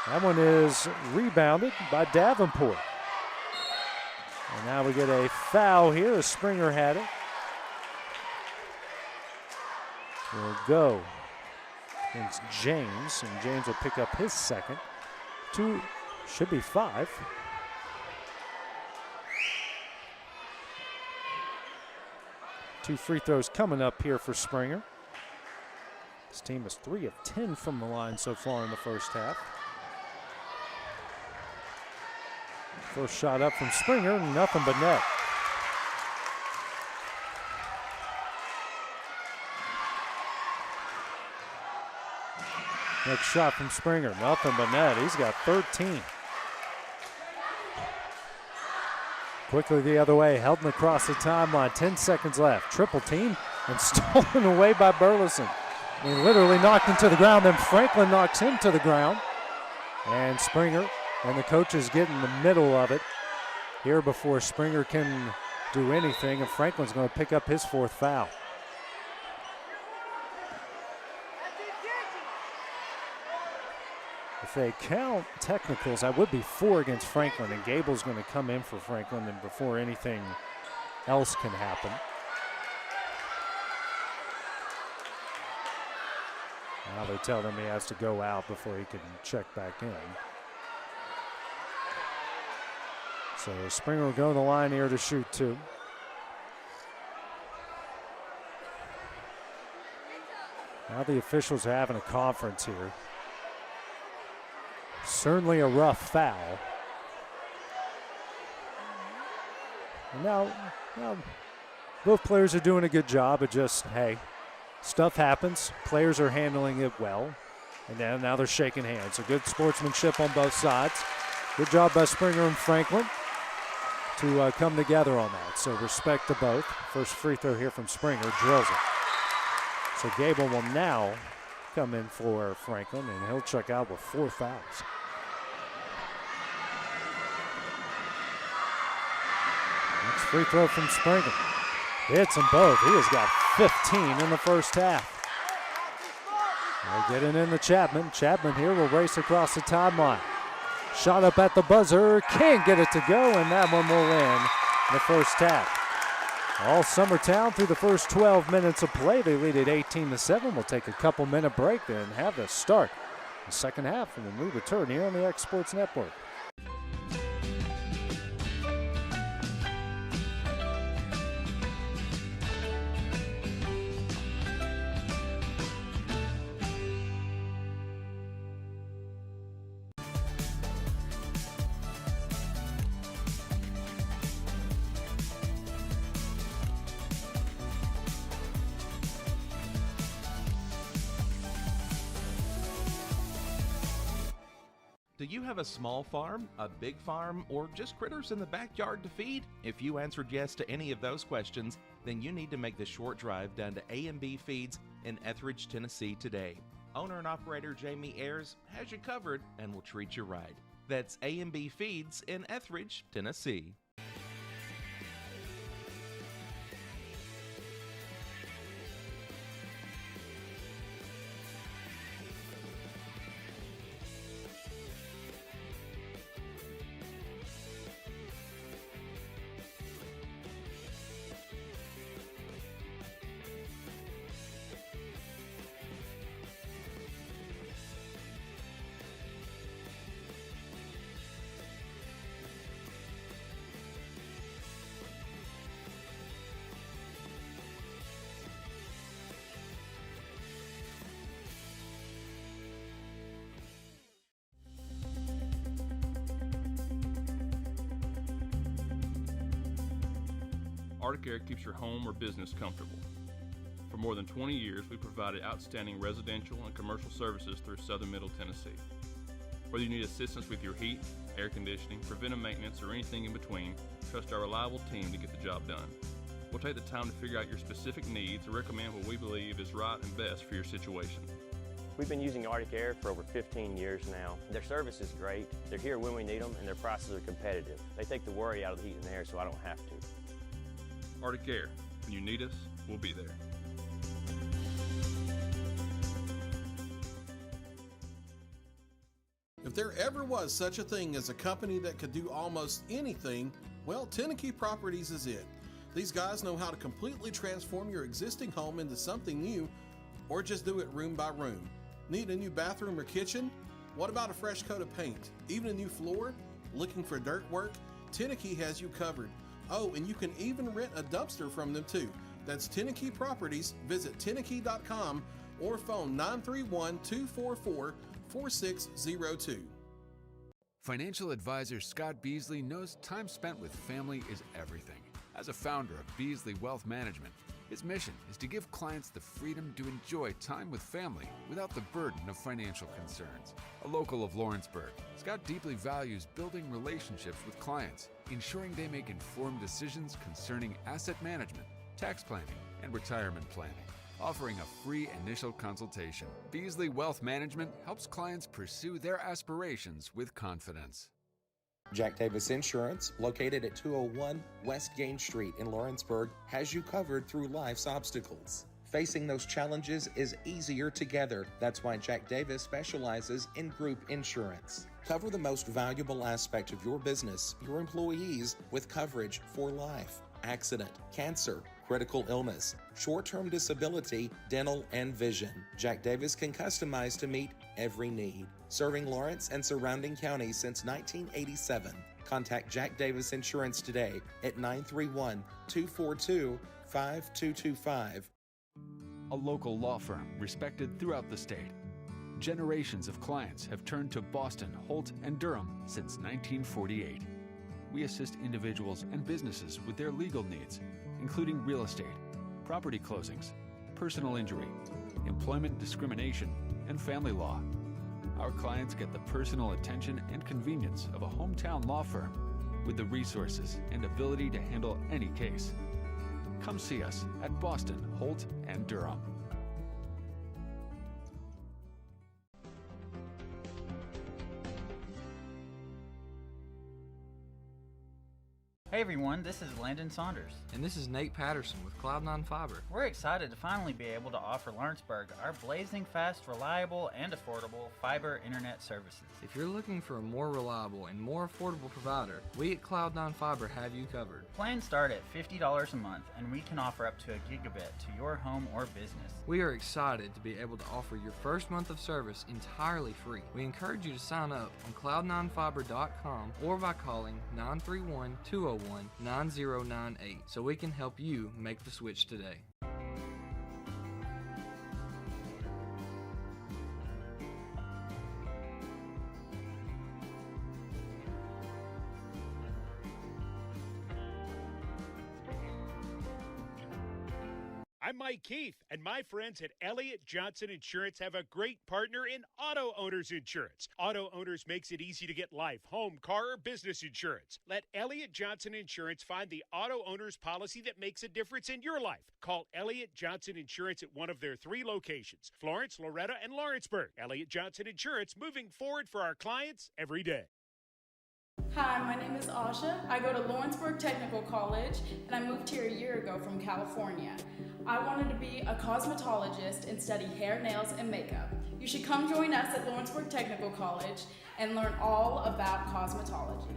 That one is rebounded by Davenport. And now we get a foul here as Springer had it. Will go against James, and James will pick up his second. 2, should be 5. Two free throws coming up here for Springer. This team is 3 of 10 from the line so far in the first half. First shot up from Springer, nothing but net. Next shot from Springer, nothing but net. He's got 13. Quickly the other way, Helton across the timeline, 10 seconds left. Triple team and stolen away by Burleson. He literally knocked him to the ground, then Franklin knocks him to the ground. And Springer and the coaches get in the middle of it here before Springer can do anything, and Franklin's going to pick up his 4th foul. If they count technicals, that would be 4 against Franklin, and Gable's going to come in for Franklin and before anything else can happen. Now they tell him he has to go out before he can check back in. So Springer will go to the line here to shoot 2. Now the officials are having a conference here. Certainly a rough foul. And now both players are doing a good job of just, hey, stuff happens. Players are handling it well. And now they're shaking hands. So good sportsmanship on both sides. Good job by Springer and Franklin to come together on that. So respect to both. First free throw here from Springer, drills it. So Gable will now come in for Franklin, and he'll check out with 4 fouls. Next free throw from Springer. Hits them both. He has got 15 in the first half. They're getting in the Chapman. Chapman here will race across the timeline. Shot up at the buzzer. Can't get it to go, and that one will in the first half. All Summertown through the first 12 minutes of play. They lead at 18-7. We'll take a couple-minute break, then have the start the second half, and when we return here on the X Sports Network. Do you have a small farm, a big farm, or just critters in the backyard to feed? If you answered yes to any of those questions, then you need to make the short drive down to A&B Feeds in Etheridge, Tennessee today. Owner and operator Jamie Ayers has you covered and will treat you right. That's A&B Feeds in Etheridge, Tennessee. Arctic Air keeps your home or business comfortable. For more than 20 years, we provided outstanding residential and commercial services through southern Middle Tennessee. Whether you need assistance with your heat, air conditioning, preventive maintenance, or anything in between, trust our reliable team to get the job done. We'll take the time to figure out your specific needs and recommend what we believe is right and best for your situation. We've been using Arctic Air for over 15 years now. Their service is great, they're here when we need them, and their prices are competitive. They take the worry out of the heat and air so I don't have to. Arctic Air. When you need us, we'll be there. If there ever was such a thing as a company that could do almost anything, well, Tennessee Properties is it. These guys know how to completely transform your existing home into something new, or just do it room by room. Need a new bathroom or kitchen? What about a fresh coat of paint? Even a new floor? Looking for dirt work? Tennessee has you covered. Oh, and you can even rent a dumpster from them too. That's Tennessee Properties. Visit Tennessee.com or phone 931-244-4602. Financial advisor Scott Beasley knows time spent with family is everything. As a founder of Beasley Wealth Management, his mission is to give clients the freedom to enjoy time with family without the burden of financial concerns. A local of Lawrenceburg, Scott deeply values building relationships with clients, ensuring they make informed decisions concerning asset management, tax planning, and retirement planning. Offering a free initial consultation, Beasley Wealth Management helps clients pursue their aspirations with confidence. Jack Davis Insurance, located at 201 West Gain Street in Lawrenceburg, has you covered through life's obstacles. Facing those challenges is easier together. That's why Jack Davis specializes in group insurance. Cover the most valuable aspect of your business, your employees, with coverage for life, accident, cancer, critical illness, short-term disability, dental, and vision. Jack Davis can customize to meet every need. Serving Lawrence and surrounding counties since 1987. Contact Jack Davis Insurance today at 931-242-5225. a local law firm respected throughout the state. Generations of clients have turned to Boston, Holt, and Durham since 1948. We assist individuals and businesses with their legal needs, including real estate, property closings, personal injury, employment discrimination, and family law. Our clients get the personal attention and convenience of a hometown law firm with the resources and ability to handle any case. Come see us at Boston, Holt, and Durham. Hey everyone, this is Landon Saunders. And this is Nate Patterson with Cloud9 Fiber. We're excited to finally be able to offer Lawrenceburg our blazing fast, reliable, and affordable fiber internet services. If you're looking for a more reliable and more affordable provider, we at Cloud9 Fiber have you covered. Plans start at $50 a month, and we can offer up to a gigabit to your home or business. We are excited to be able to offer your first month of service entirely free. We encourage you to sign up on cloud9fiber.com or by calling 931-201-9098 so we can help you make the switch today. I'm Mike Keith, and my friends at Elliott Johnson Insurance have a great partner in Auto Owners Insurance. Auto Owners makes it easy to get life, home, car, or business insurance. Let Elliott Johnson Insurance find the Auto Owners policy that makes a difference in your life. Call Elliott Johnson Insurance at one of their 3 locations, Florence, Loretto, and Lawrenceburg. Elliott Johnson Insurance, moving forward for our clients every day. Hi, my name is Asha. I go to Lawrenceburg Technical College, and I moved here a year ago from California. I wanted to be a cosmetologist and study hair, nails, and makeup. You should come join us at Lawrenceburg Technical College and learn all about cosmetology.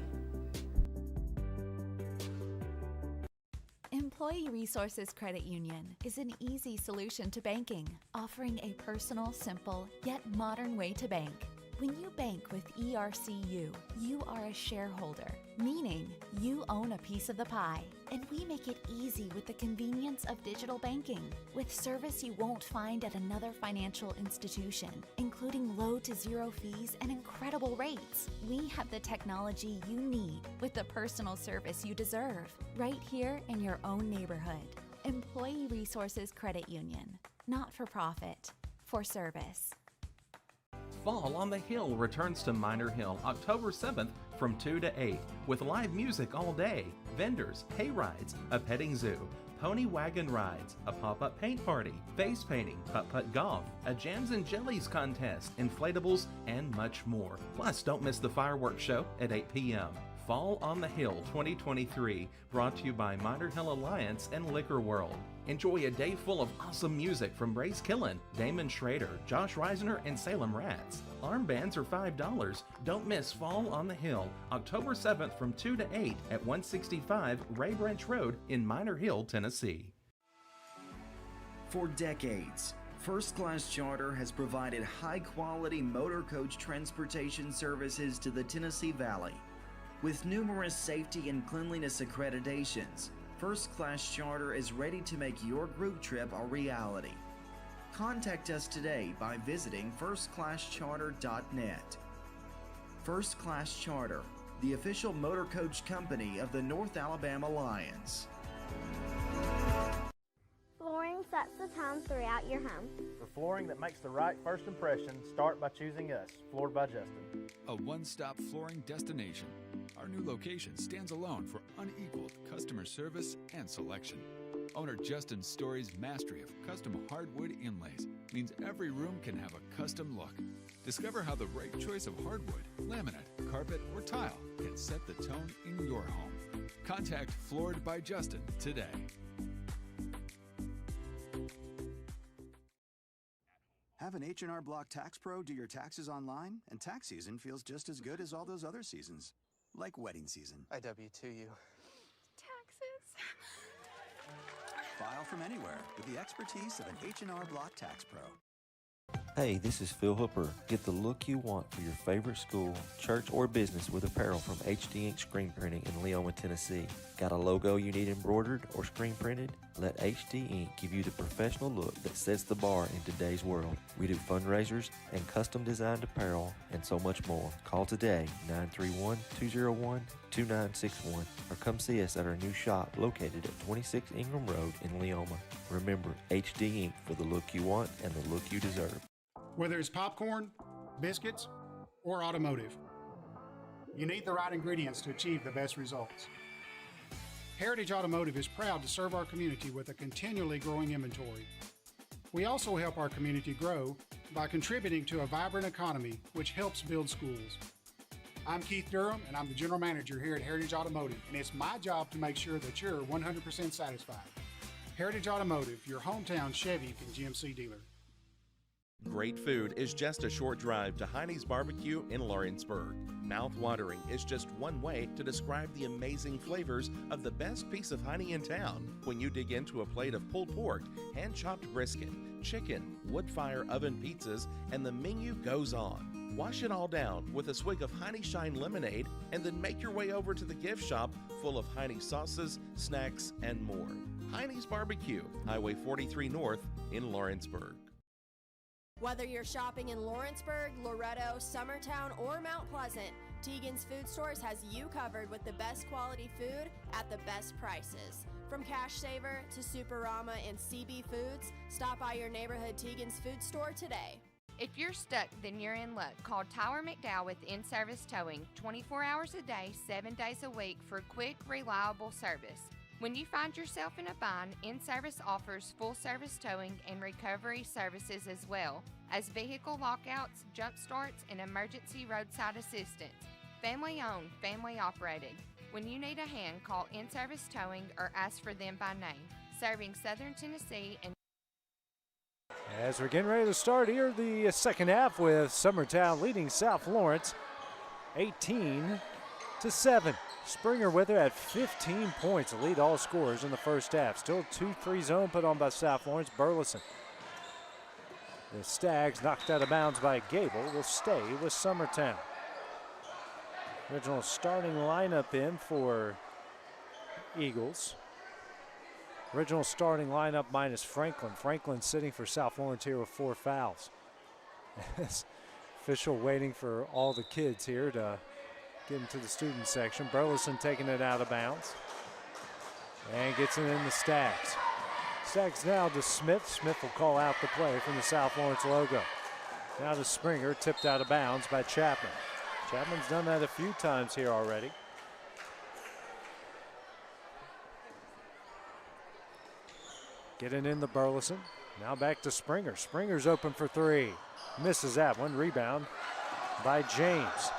Employee Resources Credit Union is an easy solution to banking, offering a personal, simple, yet modern way to bank. When you bank with ERCU, you are a shareholder, meaning you own a piece of the pie. And we make it easy with the convenience of digital banking, with service you won't find at another financial institution, including low to zero fees and incredible rates. We have the technology you need with the personal service you deserve, right here in your own neighborhood. Employee Resources Credit Union, not for profit, for service. Fall on the Hill returns to Minor Hill October 7th from 2 to 8 with live music all day, vendors, hay rides, a petting zoo, pony wagon rides, a pop-up paint party, face painting, putt-putt golf, a jams and jellies contest, inflatables, and much more. Plus, don't miss the fireworks show at 8 p.m. Fall on the Hill 2023, brought to you by Minor Hill Alliance and Liquor World. Enjoy a day full of awesome music from Brace Killen, Damon Schrader, Josh Reisner, and Salem Rats. Armbands are $5. Don't miss Fall on the Hill, October 7th from 2 to 8 at 165 Ray Branch Road in Minor Hill, Tennessee. For decades, First Class Charter has provided high-quality motor coach transportation services to the Tennessee Valley. With numerous safety and cleanliness accreditations, First Class Charter is ready to make your group trip a reality. Contact us today by visiting firstclasscharter.net. First Class Charter, the official motor coach company of the North Alabama Lions. Flooring sets the tone throughout your home. For flooring that makes the right first impression, start by choosing us, Floored by Justin. A one-stop flooring destination. Our new location stands alone for unequaled customer service and selection. Owner Justin Story's mastery of custom hardwood inlays means every room can have a custom look. Discover how the right choice of hardwood, laminate, carpet, or tile can set the tone in your home. Contact Floored by Justin today. Have an H&R Block Tax Pro do your taxes online, and tax season feels just as good as all those other seasons. Like wedding season. I W-2 you. Taxes. File from anywhere with the expertise of an H&R Block Tax Pro. Hey, this is Phil Hooper. Get the look you want for your favorite school, church, or business with apparel from HD Ink Screen Printing in Leoma, Tennessee. Got a logo you need embroidered or screen printed? Let HD Inc. give you the professional look that sets the bar in today's world. We do fundraisers and custom designed apparel and so much more. Call today, 931-201-2961, or come see us at our new shop located at 26 Ingram Road in Leoma. Remember, HD Inc. for the look you want and the look you deserve. Whether it's popcorn, biscuits, or automotive, you need the right ingredients to achieve the best results. Heritage Automotive is proud to serve our community with a continually growing inventory. We also help our community grow by contributing to a vibrant economy, which helps build schools. I'm Keith Durham, and I'm the General Manager here at Heritage Automotive, and it's my job to make sure that you're 100% satisfied. Heritage Automotive, your hometown Chevy and GMC dealer. Great food is just a short drive to Heine's Barbecue in Lawrenceburg. Mouth-watering is just one way to describe the amazing flavors of the best piece of Heine in town. When you dig into a plate of pulled pork, hand-chopped brisket, chicken, wood-fire oven pizzas, and the menu goes on. Wash it all down with a swig of Heine Shine lemonade and then make your way over to the gift shop full of Heine sauces, snacks, and more. Heine's Barbecue, Highway 43 North in Lawrenceburg. Whether you're shopping in Lawrenceburg, Loretto, Summertown, or Mount Pleasant, Teagan's Food Stores has you covered with the best quality food at the best prices. From Cash Saver to Superama and CB Foods, stop by your neighborhood Teagan's Food Store today. If you're stuck, then you're in luck. Call Tyler McDowell with In-Service Towing, 24 hours a day, 7 days a week for quick, reliable service. When you find yourself in a bind, In-Service offers full-service towing and recovery services as well as vehicle lockouts, jump starts, and emergency roadside assistance. Family-owned, family-operated. When you need a hand, call In-Service Towing or ask for them by name. Serving Southern Tennessee and As we're getting ready to start here, the second half with Summertown leading South Lawrence 18-7. Springer with her at 15 points to lead all scorers in the first half. Still 2-3 zone put on by South Lawrence. Burleson. The Stags knocked out of bounds by Gable will stay with Summertown. Original starting lineup in for Eagles. Original starting lineup minus Franklin. Franklin sitting for South Lawrence here with 4 fouls. Official waiting for all the kids here to get into the student section. Burleson taking it out of bounds. And gets it in the Stags. Stags now to Smith. Smith will call out the play from the South Lawrence logo. Now to Springer, tipped out of bounds by Chapman. Chapman's done that a few times here already. Getting in the Burleson. Now back to Springer. Springer's open for 3. Misses that one. Rebound by James.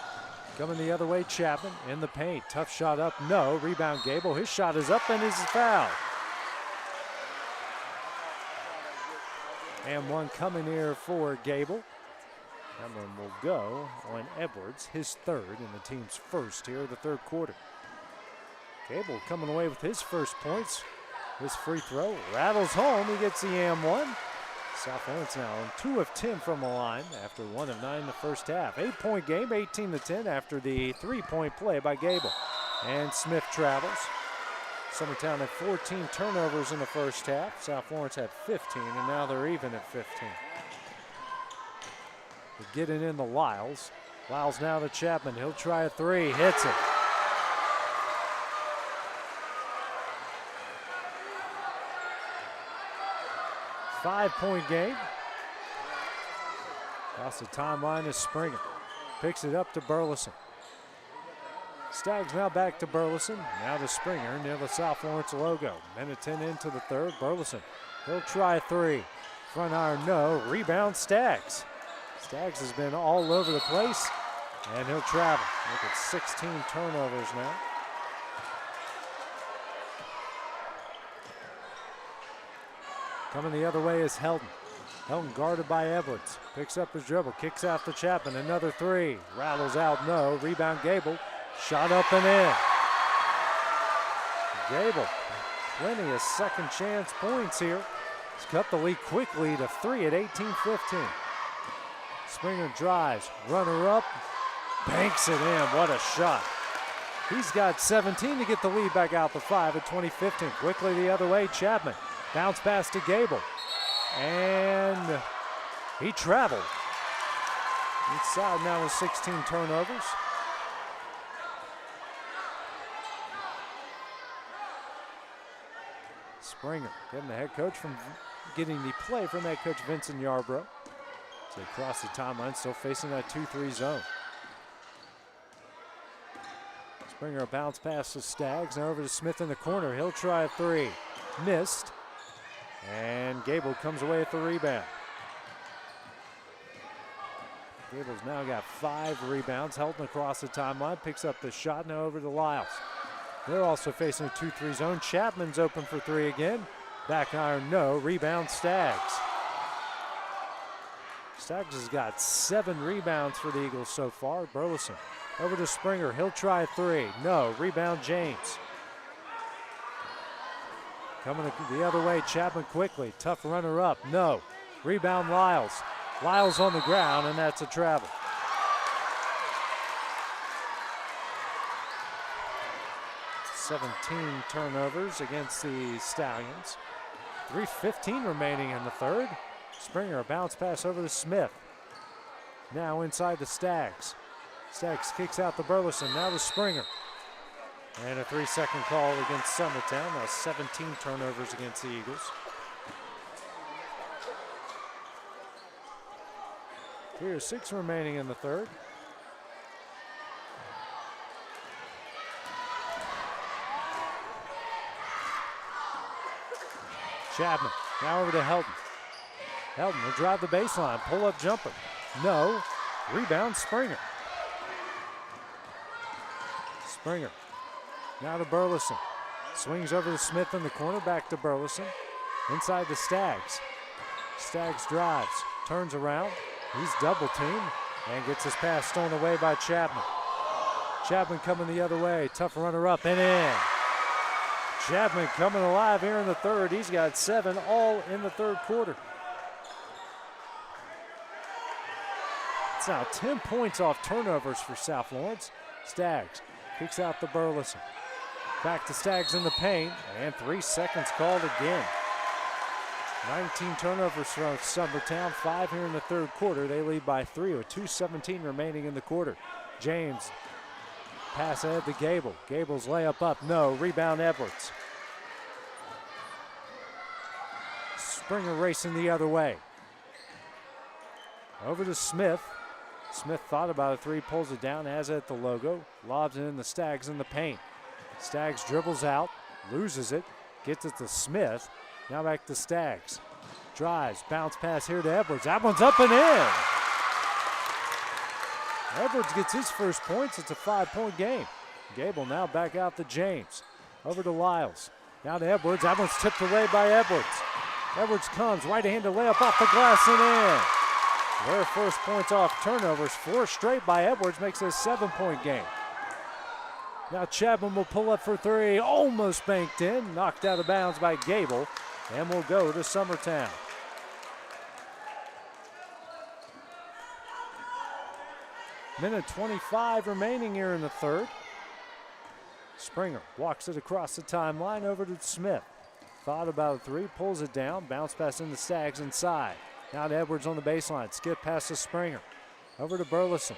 Coming the other way, Chapman in the paint. Tough shot up, no. Rebound Gable. His shot is up and is fouled. And one coming here for Gable. That one will go on Edwards, his third and the team's first here of the third quarter. Gable coming away with his first points. His free throw rattles home. He gets the and-one. South Lawrence now on 2 of 10 from the line after 1 of 9 in the first half. 8-point game, 18-10 after the 3-point play by Gable. And Smith travels. Summertown had 14 turnovers in the first half. South Lawrence had 15, and now they're even at 15. They're getting in the Lyles. Lyles now to Chapman. He'll try a 3, hits it. Five-point game. Across the timeline is Springer. Picks it up to Burleson. Stags now back to Burleson. Now to Springer near the South Lawrence logo. Minute 10 into the third. Burleson. He'll try a 3. Front iron, no. Rebound, Stags. Stags has been all over the place, and he'll travel. Look at 16 turnovers now. Coming the other way is Helton. Helton guarded by Edwards. Picks up his dribble, kicks out to Chapman. Another 3. Rattles out, no. Rebound Gable. Shot up and in. Gable, plenty of second chance points here. He's cut the lead quickly to 3 at 18-15. Springer drives, runner up, banks it in. What a shot. He's got 17 to get the lead back out to 5 at 20-15. Quickly the other way, Chapman. Bounce pass to Gable. And he traveled. Inside now with 16 turnovers. Springer getting the head coach getting the play from head coach Vincent Yarbrough. So across the timeline, still facing that 2-3 zone. Springer a bounce pass to Staggs. Now over to Smith in the corner. He'll try a three. Missed. And Gable comes away with the rebound. Gable's now got 5 rebounds. Helton across the timeline. Picks up the shot. Now over to Lyles. They're also facing a 2-3 zone. Chapman's open for 3 again. Back iron, no. Rebound, Staggs. Staggs has got 7 rebounds for the Eagles so far. Burleson over to Springer. He'll try a 3. No. Rebound, James. Coming the other way, Chapman quickly. Tough runner up. No. Rebound, Lyles. Lyles on the ground, and that's a travel. (17) turnovers against the Stallions. 3:15 remaining in the third. Springer, a bounce pass over to Smith. Now inside the Staggs. Staggs kicks out to Burleson. Now to Springer. And a 3-second call against Summertown. Now 17 turnovers against the Eagles. 3:06 remaining in the third. Chapman, now over to Helton. Helton will drive the baseline, pull-up jumper. No, rebound Springer. Springer, now to Burleson. Swings over to Smith in the corner, back to Burleson. Inside to Staggs. Staggs drives, turns around. He's double teamed and gets his pass stolen away by Chapman. Chapman coming the other way, tough runner up and in. Chapman coming alive here in the third. He's got 7 all in the third quarter. It's now 10 points off turnovers for South Lawrence. Staggs kicks out to Burleson. Back to Staggs in the paint, and 3 seconds called again. 19 turnovers from Summertown, 5 here in the third quarter. They lead by 3 with 2:17 remaining in the quarter. James, pass ahead to Gable. Gable's layup up, no. Rebound Edwards. Springer racing the other way. Over to Smith. Smith thought about a 3, pulls it down, has it at the logo. Lobs it in the Staggs in the paint. Staggs dribbles out, loses it, gets it to Smith. Now back to Staggs. Drives, bounce pass here to Edwards. That one's up and in. Edwards gets his first points. It's a 5-point game. Gable now back out to James. Over to Lyles. Now to Edwards. That one's tipped away by Edwards. Edwards comes, right-handed layup off the glass and in. Their first points off turnovers. 4 straight by Edwards makes it a 7-point game. Now Chapman will pull up for 3. Almost banked in. Knocked out of bounds by Gable. And will go to Summertown. Minute 25 remaining here in the third. Springer walks it across the timeline over to Smith. Thought about a 3, pulls it down. Bounce pass in the Staggs inside. Now to Edwards on the baseline. Skip past to Springer. Over to Burleson.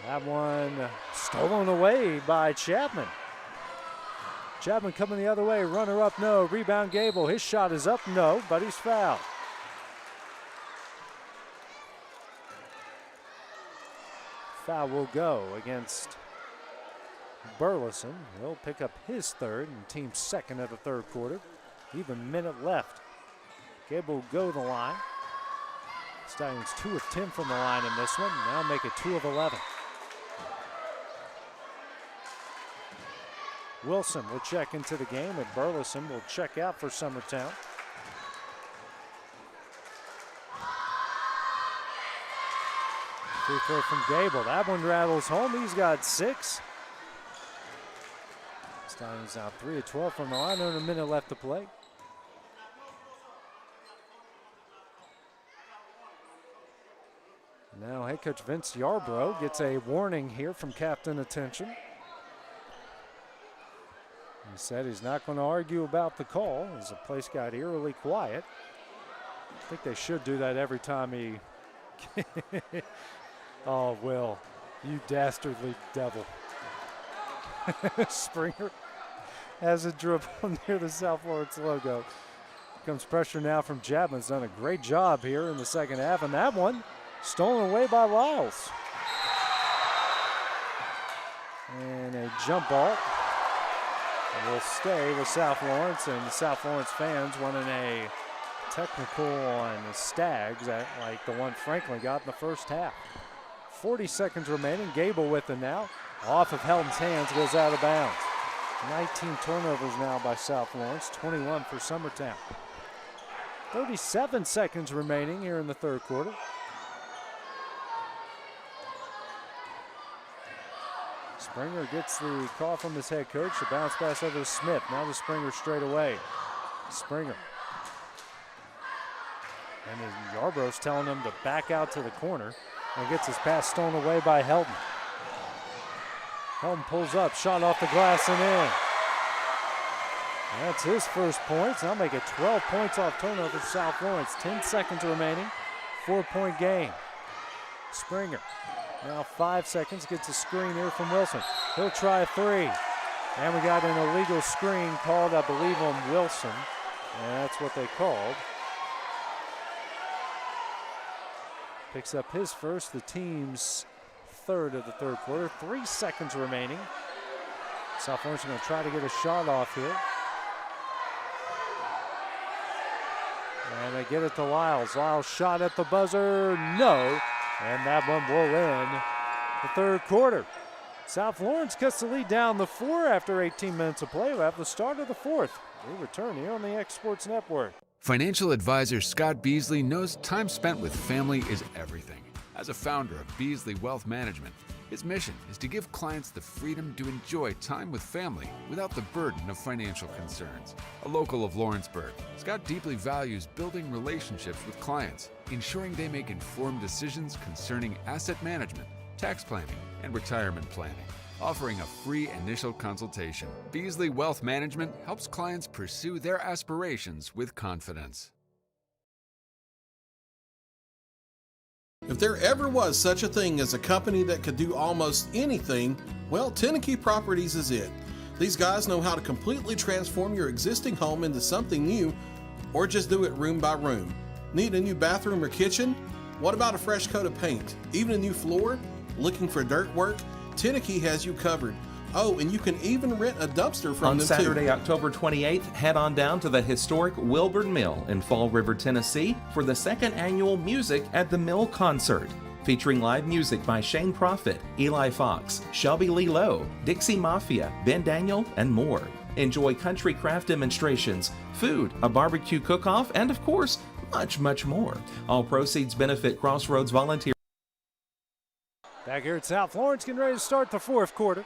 That one stolen away by Chapman. Chapman coming the other way. Runner up, no. Rebound Gable. His shot is up, no, but he's fouled. Foul will go against Burleson. He'll pick up his third and team's second of the third quarter. Even minute left. Gable will go to the line. Stallions 2 of 10 from the line in this one. Now make it 2 of 11. Wilson will check into the game, and Burleson will check out for Summertown. Free throw from Gable. That one rattles home. He's got 6. Stallions now 3 of 12 from the line. Only a minute left to play. Now head coach Vince Yarbrough gets a warning here from captain attention. He said he's not going to argue about the call as the place got eerily quiet. I think they should do that every time he oh, Will, you dastardly devil. Springer has a dribble near the South Lawrence logo. Comes pressure now from Chapman's done a great job here in the second half, and that one stolen away by Lyles. And a jump ball will stay with South Lawrence, and the South Lawrence fans wanting a technical on the Stags, like the one Franklin got in the first half. 40 seconds remaining. Gable with it now. Off of Helton's hands, goes out of bounds. 19 turnovers now by South Lawrence, 21 for Summertown. 37 seconds remaining here in the third quarter. Springer gets the call from his head coach. The bounce pass over to Smith. Now to Springer straight away. Springer. And Yarbrough's telling him to back out to the corner and gets his pass stolen away by Helton. Helton pulls up, shot off the glass and in. That's his first points. Now make it 12 points off turnover for South Lawrence. 10 seconds remaining, 4-point game. Springer, now 5 seconds, gets a screen here from Wilson. He'll try a three. And we got an illegal screen called, I believe, on Wilson. And that's what they called. Picks up his first, the team's third of the third quarter. 3 seconds remaining. South Lawrence going to try to get a shot off here. And they get it to Lyles. Lyles shot at the buzzer, no. And that one will end the third quarter. South Lawrence cuts the lead down to 4 after 18 minutes of play. We'll have the start of the fourth. We return here on the X Sports Network. Financial advisor Scott Beasley knows time spent with family is everything. As a founder of Beasley Wealth Management, his mission is to give clients the freedom to enjoy time with family without the burden of financial concerns. A local of Lawrenceburg, Scott deeply values building relationships with clients, ensuring they make informed decisions concerning asset management, tax planning, and retirement planning. Offering a free initial consultation, Beasley Wealth Management helps clients pursue their aspirations with confidence. If there ever was such a thing as a company that could do almost anything, well, Tenakee Properties is it. These guys know how to completely transform your existing home into something new, or just do it room by room. Need a new bathroom or kitchen? What about a fresh coat of paint? Even a new floor? Looking for dirt work? Tenakee has you covered. Oh, and you can even rent a dumpster from on them Saturday, too. October 28th, head on down to the historic Wilburn Mill in Fall River, Tennessee for the second annual Music at the Mill concert, featuring live music by Shane Prophet, Eli Fox, Shelby Lee Lowe, Dixie Mafia, Ben Daniel, and more. Enjoy country craft demonstrations, food, a barbecue cook-off, and of course, much, much more. All proceeds benefit Crossroads Volunteer. Back here at South Lawrence, getting ready to start the fourth quarter,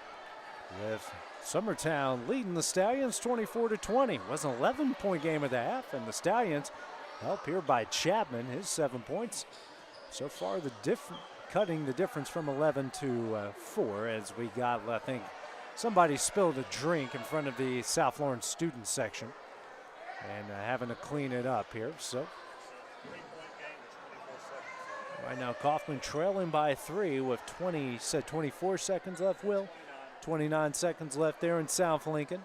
with Summertown leading the Stallions 24-20. It was an 11-point game at the half, and the Stallions helped here by Chapman, his 7 points. So far, cutting the difference from 11 to 4, as we got, I think, somebody spilled a drink in front of the South Lawrence student section, and having to clean it up here. So right now, Kaufman trailing by 3 with 24 seconds left, Will. 29 seconds left there in South Lincoln.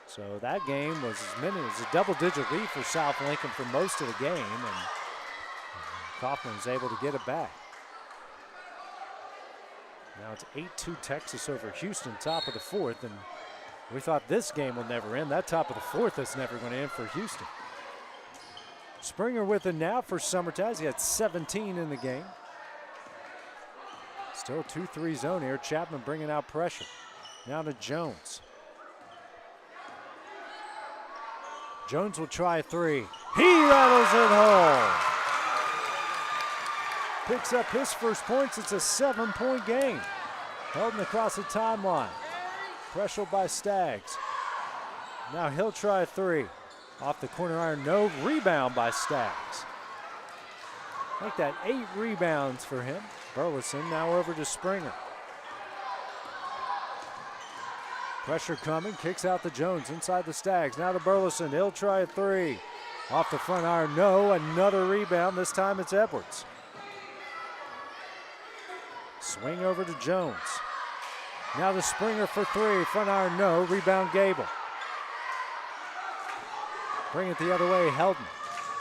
So that game was as many as a double-digit lead for South Lincoln for most of the game, and Kaufman was able to get it back. Now it's 8-2 Texas over Houston, top of the fourth, and we thought this game would never end. That top of the fourth is never going to end for Houston. Springer with it now for Summertown. He had 17 in the game. Still 2-3 zone here. Chapman bringing out pressure. Now to Jones. Jones will try a three. He rattles it home. Picks up his first points. It's a 7-point game. Helton across the timeline. Pressured by Stags. Now he'll try a three. Off the corner iron, no rebound by Stags. I think that 8 rebounds for him. Burleson now over to Springer. Pressure coming, kicks out to Jones inside the Stags. Now to Burleson, he'll try a three. Off the front iron, no, another rebound. This time it's Edwards. Swing over to Jones. Now to Springer for three, front iron, no, rebound Gable. Bring it the other way, Heldon.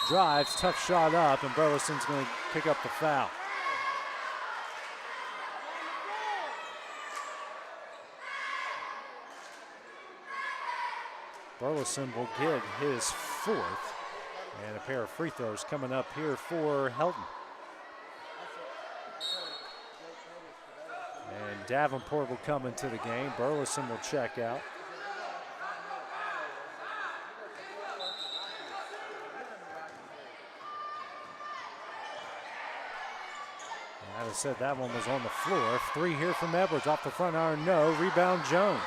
Drives, tough shot up, and Burleson's going to pick up the foul. Burleson will get his fourth, and a pair of free throws coming up here for Heldon. And Davenport will come into the game. Burleson will check out. And as I said, that one was on the floor. Three here from Edwards, off the front iron, no. Rebound Jones.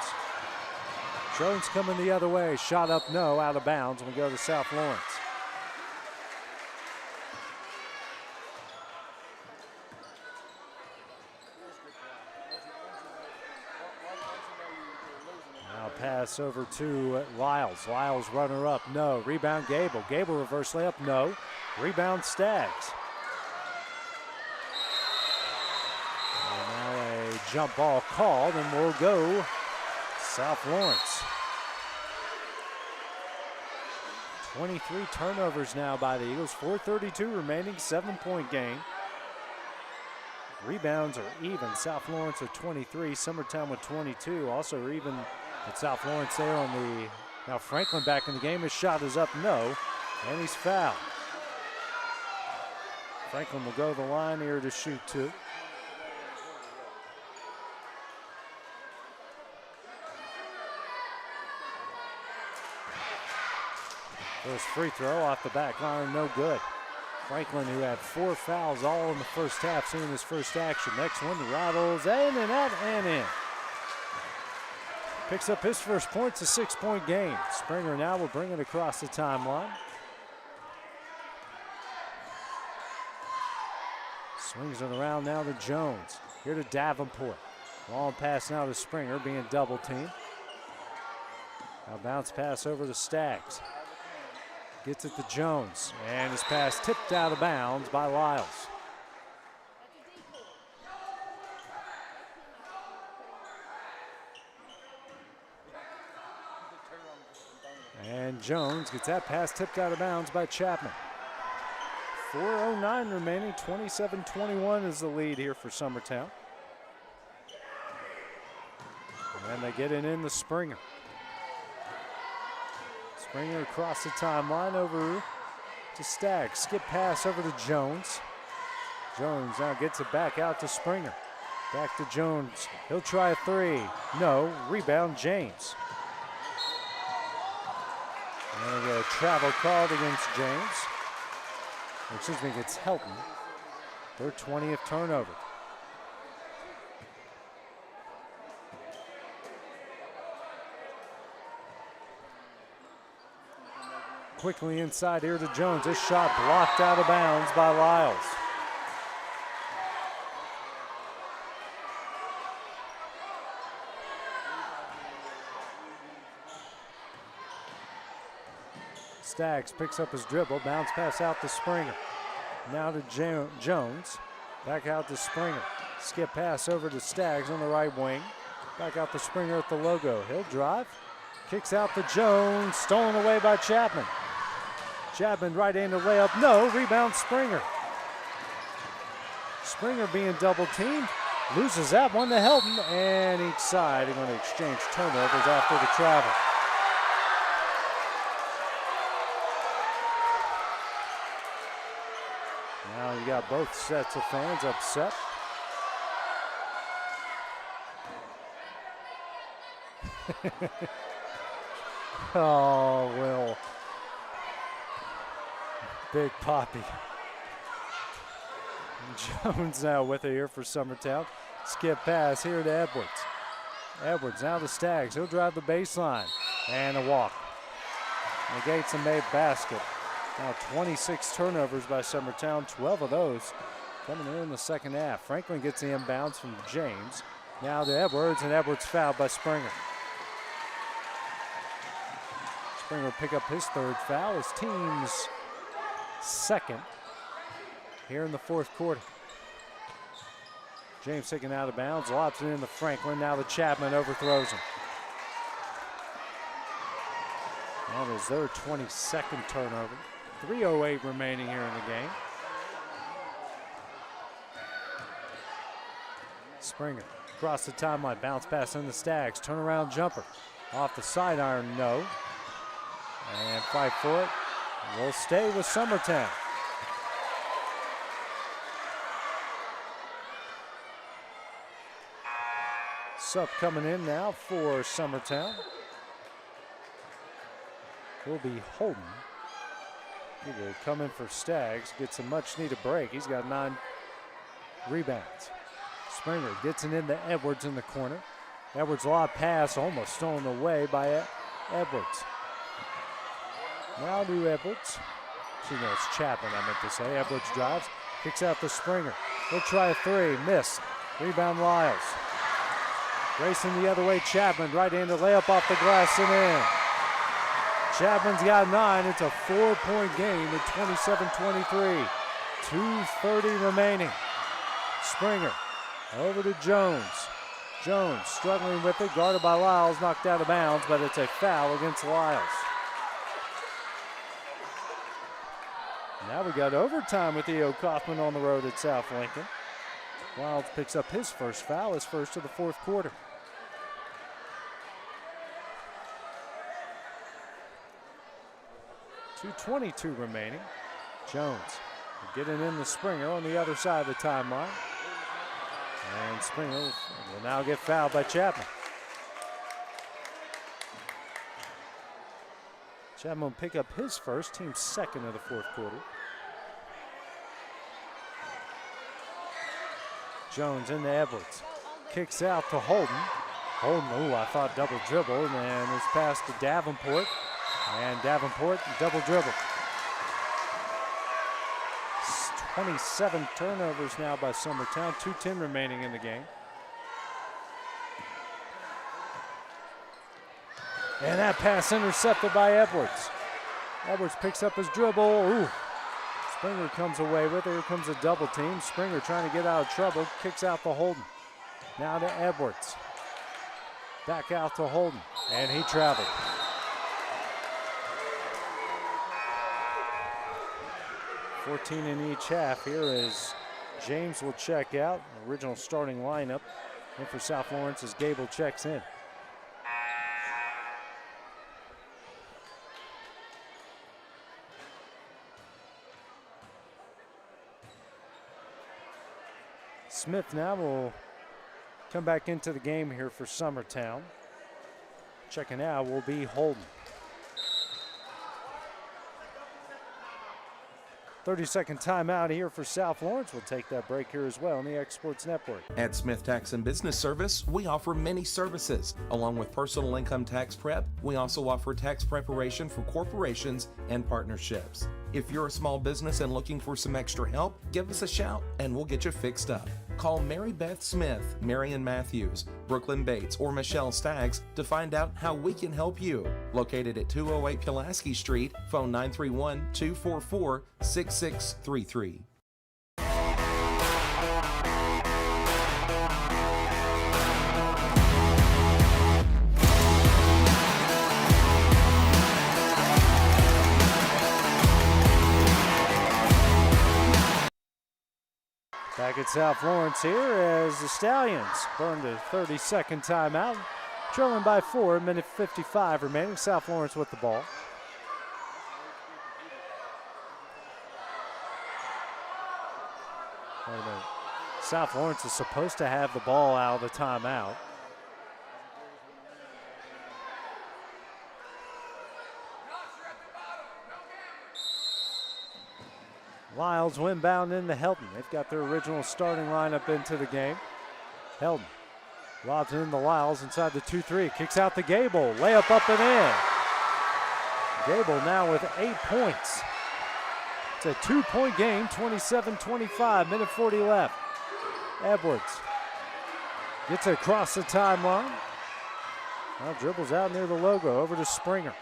Jones coming the other way, shot up, no, out of bounds. We go to South Lawrence. Now pass over to Lyles. Lyles runner up, no. Rebound Gable. Gable reverse layup, no. Rebound Stags. And now a jump ball called, and we'll go South Lawrence. 23 turnovers now by the Eagles. 4:32 remaining, 7-point game. Rebounds are even. South Lawrence with 23, Summertown with 22. Also even at South Lawrence there on the, now Franklin back in the game. His shot is up, no, and he's fouled. Franklin will go to the line here to shoot two. First free throw off the back line, no good. Franklin, who had 4 fouls all in the first half, seeing his first action. Next one rattles in and out and in. Picks up his first points, a 6-point game. Springer now will bring it across the timeline. Swings it around now to Jones. Here to Davenport. Long pass now to Springer, being double teamed. Now bounce pass over to Stags. Gets it to Jones, and his pass tipped out of bounds by Lyles. And Jones gets that pass tipped out of bounds by Chapman. 4:09 remaining, 27-21 is the lead here for Summertown. And they get it in the Springer. Springer across the timeline over to Stags. Skip pass over to Jones. Jones now gets it back out to Springer. Back to Jones. He'll try a three. No. Rebound James. And we get a travel called against James. Excuse me, against Helton. Their 20th turnover. Quickly inside here to Jones. This shot blocked out of bounds by Lyles. Stags picks up his dribble. Bounce pass out to Springer. Now to Jones. Back out to Springer. Skip pass over to Stags on the right wing. Back out to Springer at the logo. He'll drive. Kicks out to Jones. Stolen away by Chapman. Chapman right-handed layup, no, rebound Springer. Springer being double teamed, loses that one to Helton, and each side are going to exchange turnovers after the travel. Now you got both sets of fans upset. Oh, Will. Big Poppy. Jones now with it here for Summertown. Skip pass here to Edwards. Edwards now to Stags. He'll drive the baseline. And a walk. Negates a made basket. Now 26 turnovers by Summertown. 12 of those coming in the second half. Franklin gets the inbounds from James. Now to Edwards, and Edwards fouled by Springer. Springer will pick up his third foul, his team's second here in the fourth quarter. James taken out of bounds, lobs it into Franklin. Now the Chapman overthrows him. That is their 22nd turnover. 3:08 remaining here in the game. Springer across the timeline, bounce pass in the Stags, turnaround jumper. Off the sidearm, no. And fight for it. We'll stay with Summertown. Sub coming in now for Summertown will be Holden. He will come in for Stags, gets a much needed break. He's got 9 rebounds. Springer gets it into Edwards in the corner. Edwards' lob pass almost stolen away by Edwards. Now to Edwards. Excuse me, it's Chapman I meant to say. Edwards drives, kicks out to Springer. He'll try a 3, miss. Rebound Lyles. Racing the other way, Chapman, right-handed layup off the glass and in. Chapman's got 9. It's a 4-point game at 27-23. 2:30 remaining. Springer over to Jones. Jones struggling with it, guarded by Lyles, knocked out of bounds, but it's a foul against Lyles. Now we got overtime with E.O. Kaufman on the road at South Lincoln. Lyles picks up his first foul, his first of the fourth quarter. 2:22 remaining. Jones getting in the Springer on the other side of the timeline. And Springer will now get fouled by Chapman. Chapman will pick up his first, team's second of the fourth quarter. Jones into Edwards. Kicks out to Holden. Holden, ooh, I thought double dribble, and it's passed to Davenport. And Davenport double dribble. 27 turnovers now by Summertown, 2:10 remaining in the game. And that pass intercepted by Edwards. Edwards picks up his dribble. Ooh. Springer comes away with it. Here comes a double team. Springer trying to get out of trouble. Kicks out to Holden. Now to Edwards. Back out to Holden. And he traveled. $14 in each half here as James will check out. Original starting lineup. And for South Lawrence as Gable checks in. Smith now will come back into the game here for Summertown. Checking out will be Holden. 30-second timeout here for South Lawrence. We'll take that break here as well on the X Sports Network. At Smith Tax and Business Service, we offer many services. Along with personal income tax prep, we also offer tax preparation for corporations and partnerships. If you're a small business and looking for some extra help, give us a shout and we'll get you fixed up. Call Mary Beth Smith, Marion Matthews, Brooklyn Bates, or Michelle Staggs to find out how we can help you. Located at 208 Pulaski Street, phone 931-244-6633. Back at South Lawrence here as the Stallions burned a 30-second timeout. Trailing by 4, minute 55 remaining. South Lawrence with the ball. Wait a minute. South Lawrence is supposed to have the ball out of the timeout. Lyles inbound into Helton. They've got their original starting lineup into the game. Helton lobs it into Lyles inside the 2-3. Kicks out to Gable. Layup up and in. Gable now with 8 points. It's a 2-point game, 27-25, minute 40 left. Edwards gets it across the timeline. Now dribbles out near the logo, over to Springer.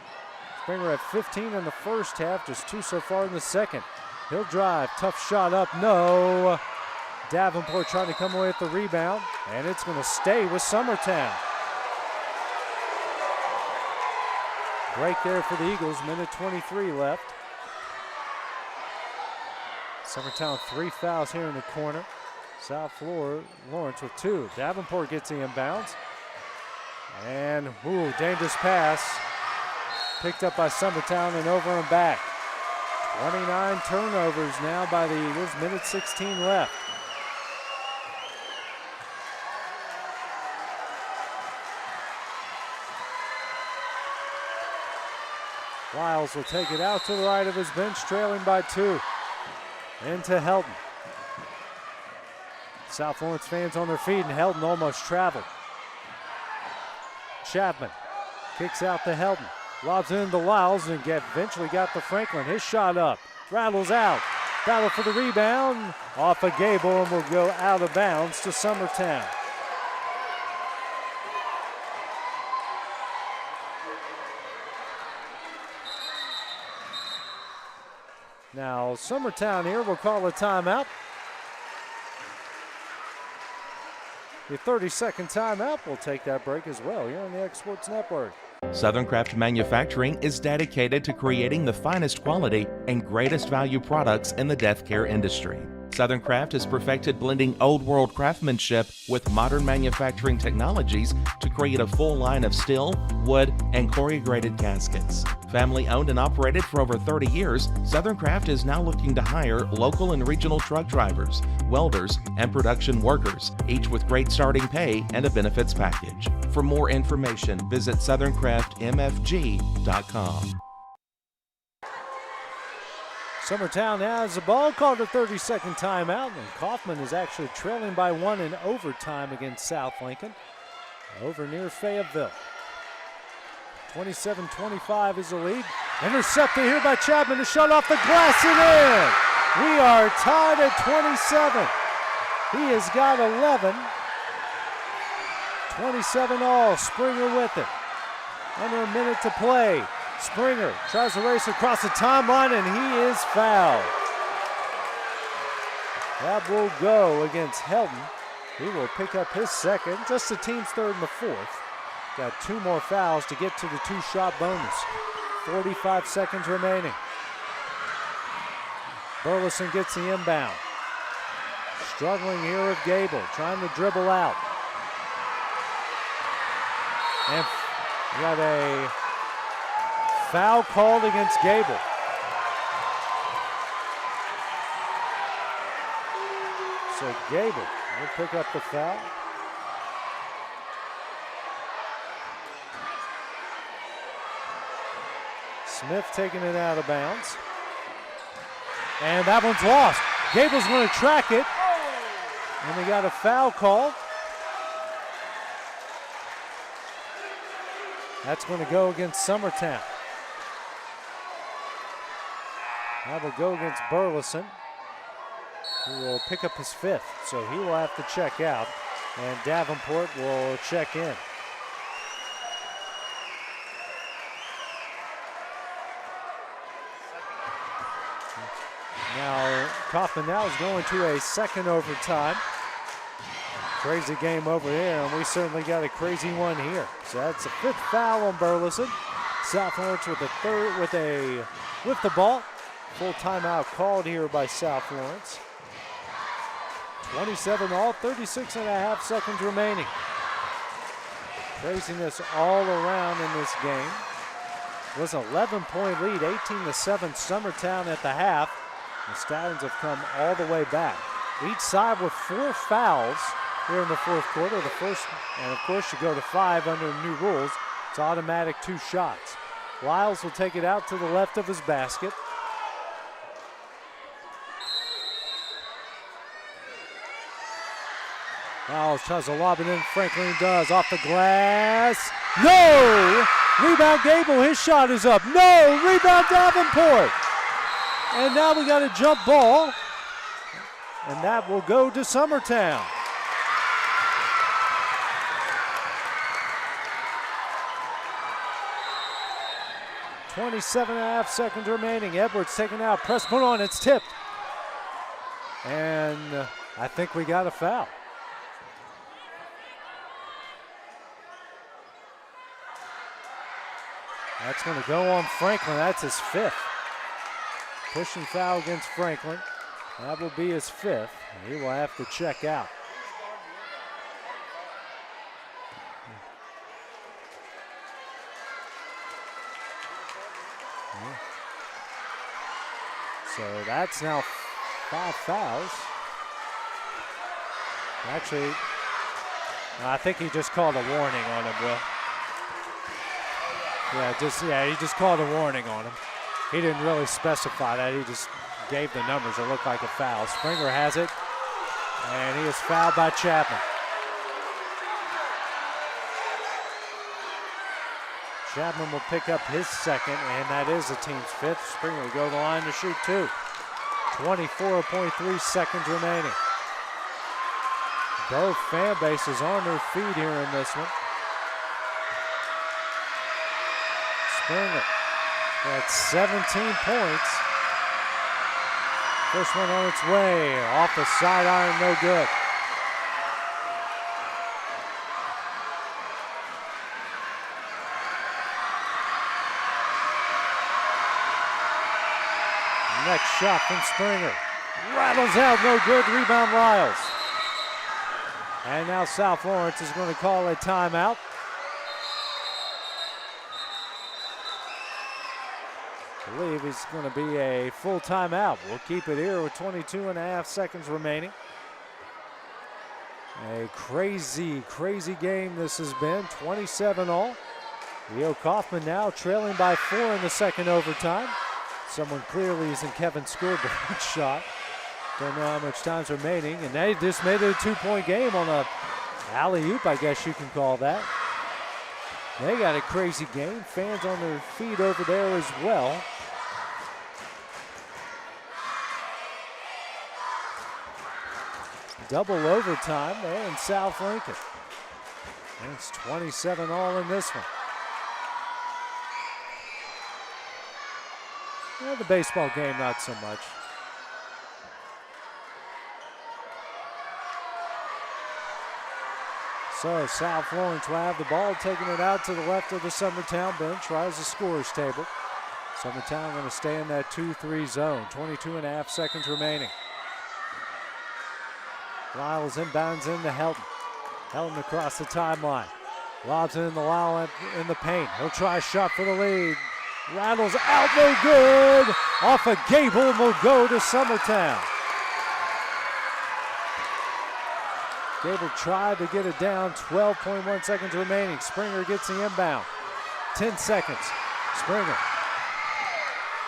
Springer at 15 in the first half, just 2 so far in the second. He'll drive, tough shot up, no. Davenport trying to come away with the rebound, and it's going to stay with Summertown. Break there for the Eagles, minute 23 left. Summertown 3 fouls here in the corner. South Florida, Lawrence with 2. Davenport gets the inbounds. And, dangerous pass. Picked up by Summertown and over and back. 29 turnovers now by the Eagles, minute 16 left. Lyles will take it out to the right of his bench, trailing by 2. Into Helton. South Lawrence fans on their feet, and Helton almost traveled. Chapman kicks out to Helton. Lobs it into Lyles and eventually got to Franklin. His shot up, rattles out. Battle for the rebound, off of Gable, and will go out of bounds to Summertown. Now, Summertown here will call a timeout. The 30-second timeout will take that break as well here on the X Sports Network. Southern Craft Manufacturing is dedicated to creating the finest quality and greatest value products in the death care industry. Southern Craft has perfected blending old world craftsmanship with modern manufacturing technologies to create a full line of steel, wood, and corrugated caskets. Family owned and operated for over 30 years, Southern Craft is now looking to hire local and regional truck drivers, welders, and production workers, each with great starting pay and a benefits package. For more information, visit SouthernCraftMFG.com. Summertown now has the ball, called a 30-second timeout, and Kaufman is actually trailing by 1 in overtime against South Lincoln over near Fayetteville. 27-25 is the lead. Intercepted here by Chapman to shut off the glass and in. We are tied at 27. He has got 11. 27 all, Springer with it. Under a minute to play. Springer tries to race across the timeline, and he is fouled. That will go against Helton. He will pick up his second, just the team's third and the fourth. Got 2 more fouls to get to the 2-shot bonus. 45 seconds remaining. Burleson gets the inbound. Struggling here with Gable, trying to dribble out. And got a foul called against Gable. So Gable will pick up the foul. Smith taking it out of bounds. And that one's lost. Gable's going to track it. And they got a foul call. That's going to go against Summertown. That will go against Burleson, who will pick up his 5th. So he will have to check out, and Davenport will check in. Now, Kaufman now is going to a second overtime. Crazy game over there, and we certainly got a crazy one here. So that's the 5th foul on Burleson. South Lawrence with with the ball. Full timeout called here by South Lawrence. 27 all, 36 and a half seconds remaining. Craziness all around in this game. It was an 11-point lead, 18-7 Summertown at the half. The Stallions have come all the way back. Each side with 4 fouls here in the fourth quarter. The first, and of course you go to 5 under the new rules. It's automatic 2 shots. Lyles will take it out to the left of his basket. Lyles tries to lob it in. Franklin does. Off the glass. No! Rebound Gable. His shot is up. No! Rebound Davenport. And now we got a jump ball, and that will go to Summertown. .27.5 seconds remaining. Edwards taken out, press put on, it's tipped. And I think we got a foul. That's going to go on Franklin. That's his 5th. Pushing foul against Franklin. That will be his 5th. He will have to check out. So that's now 5 fouls. Actually, I think he just called a warning on him, Will. Yeah, he just called a warning on him. He didn't really specify that. He just gave the numbers. It looked like a foul. Springer has it, and he is fouled by Chapman. Chapman will pick up his 2nd, and that is the team's 5th. Springer will go to the line to shoot 2. 24.3 seconds remaining. Both fan bases on their feet here in this one. Springer at 17 points. First one on its way. Off the sidearm, no good. Next shot from Springer. Rattles out, no good. Rebound Riles. And now South Lawrence is going to call a timeout. I believe it's going to be a full timeout. We'll keep it here with 22.5 seconds remaining. A crazy, crazy game this has been. 27-all. Leo Kaufman now trailing by 4 in the second overtime. Someone clearly is in Kevin Scoreboard's shot. Don't know how much time's remaining. And they just made it a 2-point game on a alley-oop, I guess you can call that. They got a crazy game. Fans on their feet over there as well. Double overtime there in South Lincoln. And it's 27-all in this one. Well, the baseball game, not so much. So South Lawrence will have the ball, taking it out to the left of the Summertown bench, right as the scorer's table. Summertown going to stay in that 2-3 zone. 22.5 seconds remaining. Lyles inbounds into Helton. Helton across the timeline. Lobs it in the Lyle in the paint. He'll try a shot for the lead. Rattles out, no good. Off a Gable will go to Summertown. Gable tried to get it down. 12.1 seconds remaining. Springer gets the inbound. 10 seconds. Springer.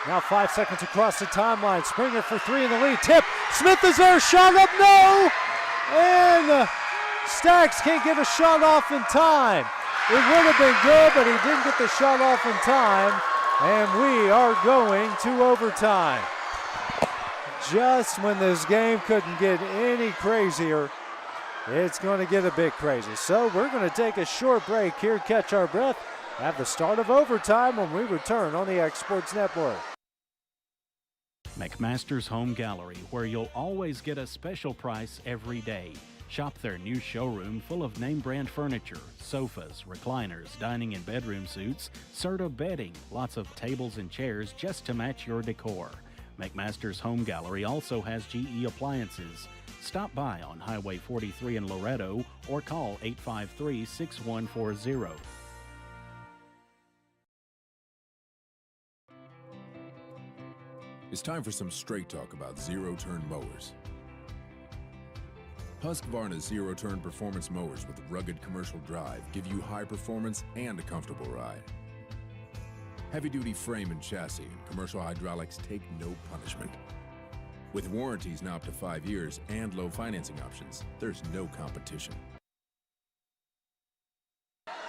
Now 5 seconds across the timeline. Springer for 3 in the lead. Tip. Smith is there. Shot up. No. And Stacks can't get a shot off in time. It would have been good, but he didn't get the shot off in time. And we are going to overtime. Just when this game couldn't get any crazier, it's going to get a bit crazy. So we're going to take a short break here, catch our breath, have the start of overtime when we return on the X Sports Network. McMaster's Home Gallery, where you'll always get a special price every day. Shop their new showroom full of name brand furniture, sofas, recliners, dining and bedroom suites, Serta bedding, lots of tables and chairs just to match your decor. McMaster's Home Gallery also has GE appliances. Stop by on Highway 43 in Loretto or call 853-6140. It's time for some straight talk about zero-turn mowers. Husqvarna's zero-turn performance mowers with rugged commercial drive give you high performance and a comfortable ride. Heavy-duty frame and chassis and commercial hydraulics take no punishment. With warranties now up to 5 years and low financing options, there's no competition.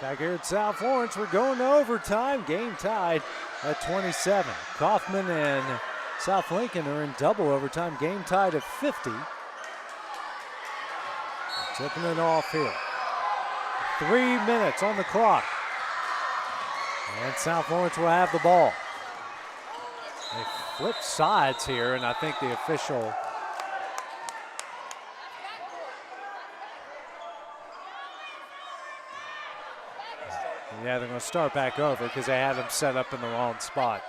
Back here at South Lawrence, we're going to overtime. Game tied at 27. Kaufman and South Lincoln are in double overtime, game tied at 50. Tipping it off here. 3 minutes on the clock. And South Lawrence will have the ball. They flip sides here, and I think the official they're going to start back over because they had him set up in the wrong spot.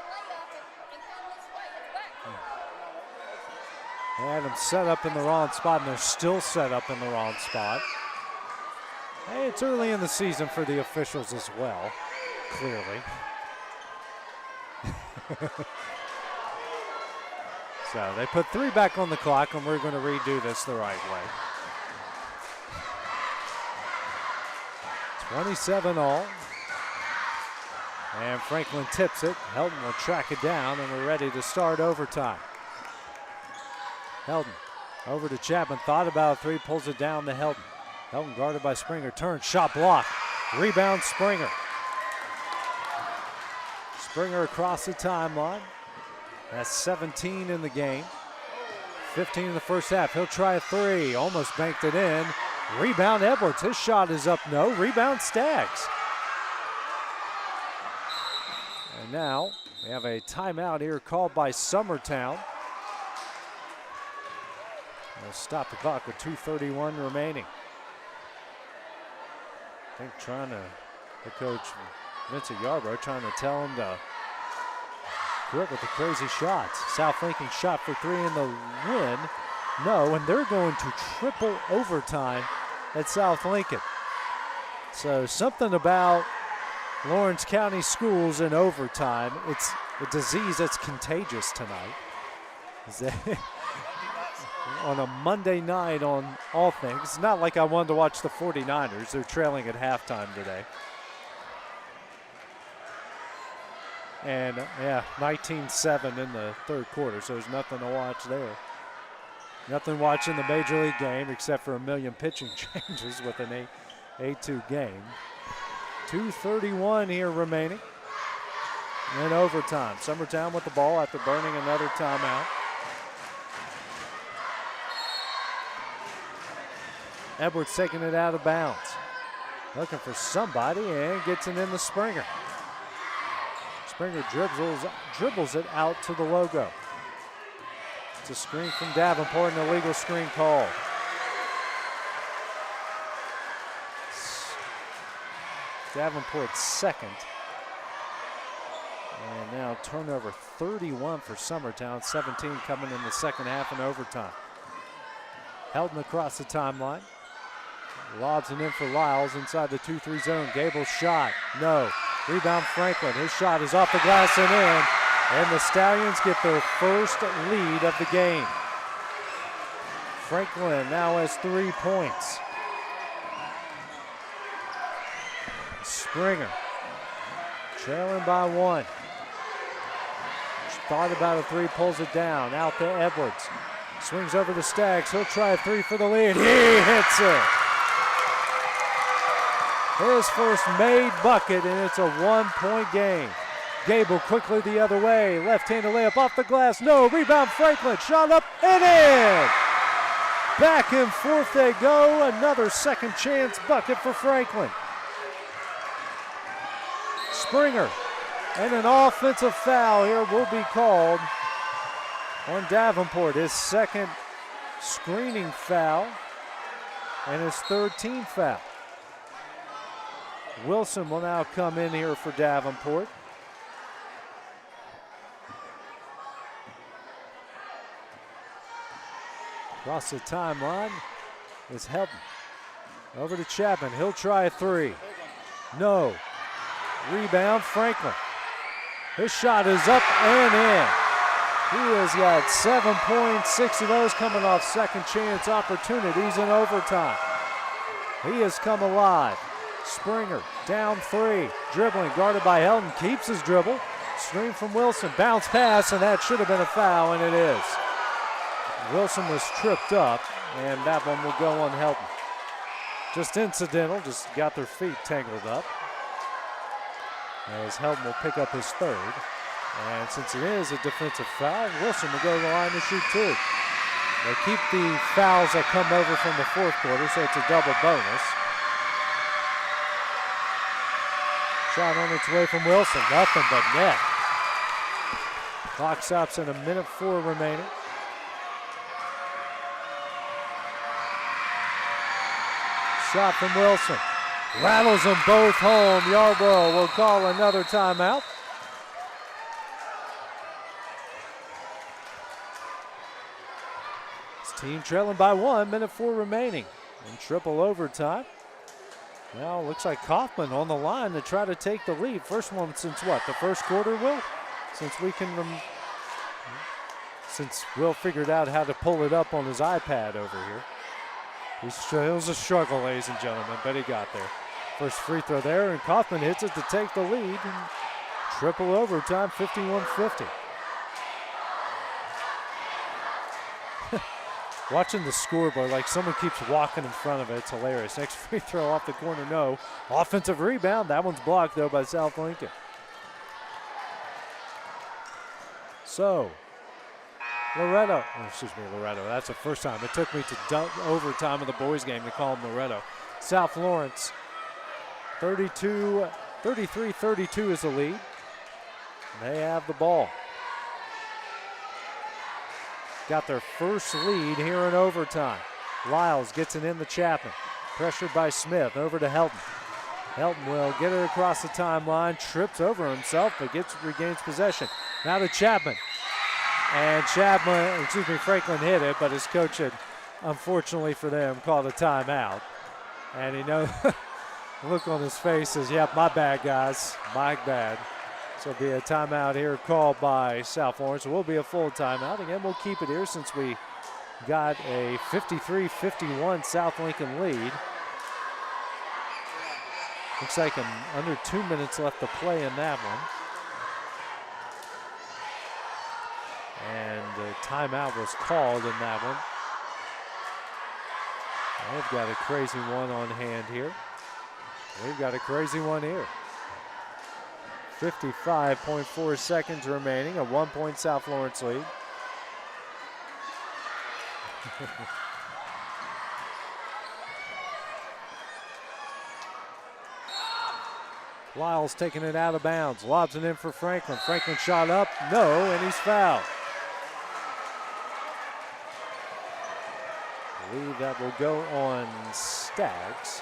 They had him set up in the wrong spot, and they're still set up in the wrong spot. Hey, it's early in the season for the officials as well, clearly. So they put 3 back on the clock, and we're going to redo this the right way. 27 all. And Franklin tips it. Helton will track it down, and we're ready to start overtime. Helton over to Chapman. Thought about a 3, pulls it down to Helton. Helton guarded by Springer. Turn, shot block. Rebound, Springer. Springer across the timeline. That's 17 in the game. 15 in the first half. He'll try a 3. Almost banked it in. Rebound, Edwards. His shot is up. No. Rebound, Staggs. And now we have a timeout here called by Summertown. They'll stop the clock with 2:31 remaining. I think the coach, Vincent Yarbrough, trying to tell him to quit with the crazy shots. South Lincoln shot for 3 in the win. No, and they're going to triple overtime at South Lincoln. So something about Lawrence County schools in overtime. It's a disease that's contagious tonight. On a Monday night on all things. It's not like I wanted to watch the 49ers. They're trailing at halftime today. And yeah, 19-7 in the third quarter, so there's nothing to watch there. Nothing watching the Major League game except for a million pitching changes with an 8-2 game. 2:31 here remaining in overtime. Summertown with the ball after burning another timeout. Edwards taking it out of bounds. Looking for somebody and gets it into Springer. Springer dribbles it out to the logo. It's a screen from Davenport, an illegal screen call. Davenport's second. And now turnover 31 for Summertown, 17 coming in the second half in overtime. Helton across the timeline. Lobs it in for Lyles inside the 2-3 zone. Gable's shot, no. Rebound Franklin, his shot is off the glass and in. And the Stallions get their first lead of the game. Franklin now has 3 points. Springer trailing by 1. Thought about a 3, pulls it down, out to Edwards. Swings over to Staggs, he'll try a 3 for the lead. He hits it. His first made bucket, and it's a 1-point game. Gable quickly the other way. Left-handed layup off the glass. No. Rebound Franklin. Shot up and in. Back and forth they go. Another second chance bucket for Franklin. Springer. And an offensive foul here will be called on Davenport. His second screening foul and his third team foul. Wilson will now come in here for Davenport. Across the timeline is Helton. Over to Chapman. He'll try a 3. No. Rebound Franklin. His shot is up and in. He has got 7 points, 6 of those coming off second chance opportunities in overtime. He has come alive. Springer down 3, dribbling, guarded by Helton, keeps his dribble. Stream from Wilson, bounce pass, and that should have been a foul, and it is. Wilson was tripped up, and that one will go on Helton. Just incidental, just got their feet tangled up. As Helton will pick up his third. And since it is a defensive foul, Wilson will go to the line to shoot 2. They keep the fouls that come over from the fourth quarter, so it's a double bonus. Shot on its way from Wilson, nothing but net. Clock stops at 1:04 remaining. Shot from Wilson. Rattles them both home. Yarborough will call another timeout. His team trailing by 1, 1:04 remaining in triple overtime. Now looks like Kaufman on the line to try to take the lead. First one since what? The first quarter, Will? Since Will figured out how to pull it up on his iPad over here. It was a struggle, ladies and gentlemen, but he got there. First free throw there, and Kaufman hits it to take the lead. Triple overtime, 51-50. Watching the scoreboard, like someone keeps walking in front of it, it's hilarious. Next free throw off the corner, no. Offensive rebound, that one's blocked though by South Lincoln. So, Loretto, that's the first time. It took me to overtime of the boys game to call him Loretto. South Lawrence, 33-32 is the lead. They have the ball. Got their first lead here in overtime. Lyles gets it in the Chapman. Pressured by Smith, over to Helton. Helton will get it across the timeline, trips over himself, but regains possession. Now to Chapman. And Franklin hit it, but his coach had, unfortunately for them, called a timeout. And he knows, the look on his face is, yep, my bad, guys, my bad. So it'll be a timeout here called by South Lawrence. It will be a full timeout. Again, we'll keep it here since we got a 53-51 South Lincoln lead. Looks like under 2 minutes left to play in that one. And a timeout was called in that one. They've got a crazy one on hand here. We've got a crazy one here. 55.4 seconds remaining, a 1-point South Lawrence lead. Lyles taking it out of bounds, lobs it in for Franklin. Franklin shot up, no, and he's fouled. I believe that will go on Staggs.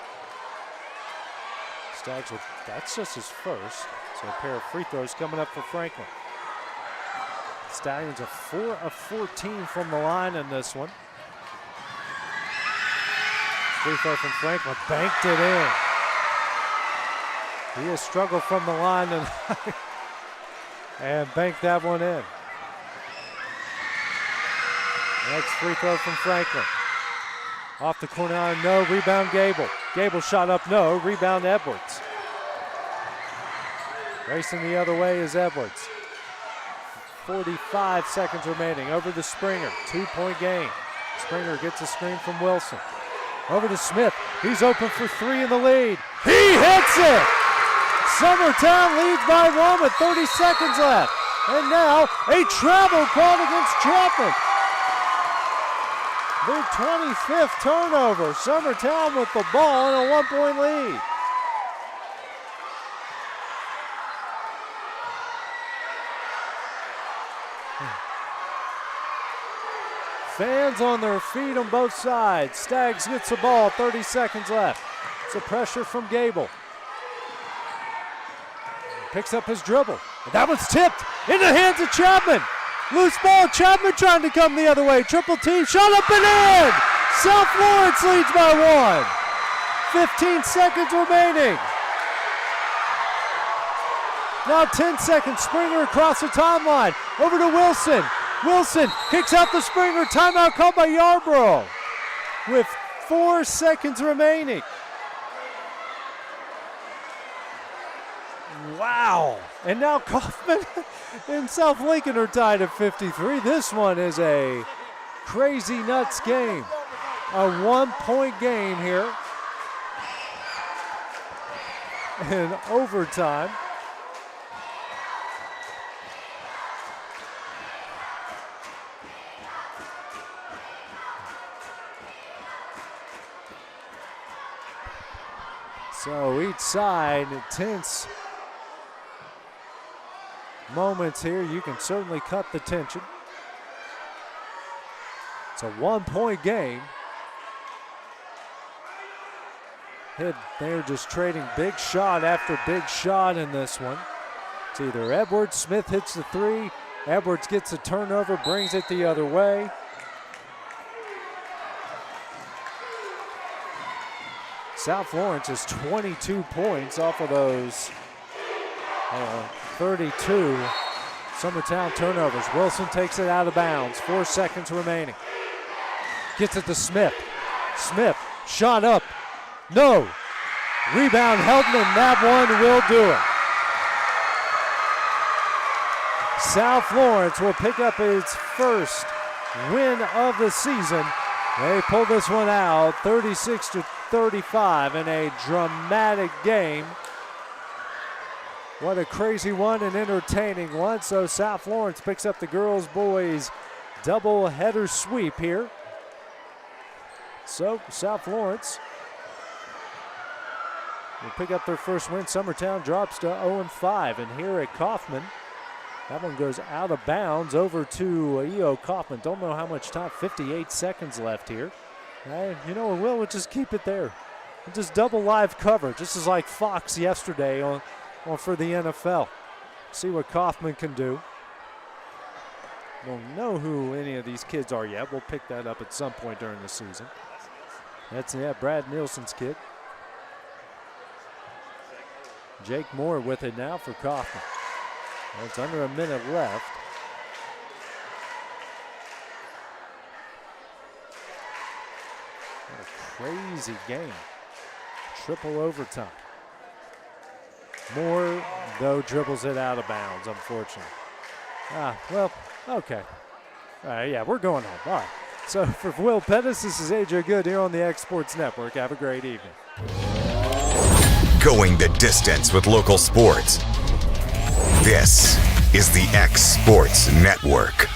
Staggs, that's just his first. So a pair of free throws coming up for Franklin. Stallions are 4 of 14 from the line in this one. Free throw from Franklin, banked it in. He has struggled from the line and banked that one in. Next free throw from Franklin. Off the corner, no, rebound Gable. Gable shot up, no, rebound Edwards. Racing the other way is Edwards. 45 seconds remaining, over to Springer, 2-point game. Springer gets a screen from Wilson. Over to Smith, he's open for 3 in the lead. He hits it! Summertown leads by 1 with 30 seconds left. And now a travel called against Chapman. Their 25th turnover. Summertown with the ball and a 1-point lead. Fans on their feet on both sides. Staggs gets the ball, 30 seconds left. It's a pressure from Gable. Picks up his dribble. And that one's tipped in the hands of Chapman. Loose ball, Chapman trying to come the other way. Triple team, shot up and in! South Lawrence leads by 1. 15 seconds remaining. Now 10 seconds, Springer across the timeline. Over to Wilson. Wilson kicks out the Springer, timeout called by Yarborough. With 4 seconds remaining. Wow. And now Kaufman and South Lincoln are tied at 53. This one is a crazy nuts game. A 1-point game here in overtime. So each side, tense moments here. You can certainly cut the tension. It's a 1-point game. They're just trading big shot after big shot in this one. It's either Edwards, Smith hits the three, Edwards gets a turnover, brings it the other way. South Lawrence has 22 points off of those 32 Summertown turnovers. Wilson takes it out of bounds. 4 seconds remaining. Gets it to Smith. Smith, shot up. No. Rebound Heldman. That one will do it. South Lawrence will pick up its first win of the season. They pull this one out 36-35 in a dramatic game. What a crazy one, an entertaining one. So South Lawrence picks up the girls-boys double header sweep here. So South Lawrence will pick up their first win. Summertown drops to 0-5. And here at Kaufman, that one goes out of bounds over to E.O. Kaufman. Don't know how much time, 58 seconds left here. You know, we'll just keep it there. We'll just double live coverage. This is like Fox yesterday on for the NFL. See what Kaufman can do. Don't know who any of these kids are yet. We'll pick that up at some point during the season. That's Brad Nielsen's kid. Jake Moore with it now for Kaufman. It's under a minute left. What a crazy game. Triple overtime. Moore, though, dribbles it out of bounds, unfortunately. Well, okay. All right, yeah, we're going home. All right. So for Will Pettis, this is AJ Good here on the X Sports Network. Have a great evening. Going the distance with local sports. This is the X Sports Network.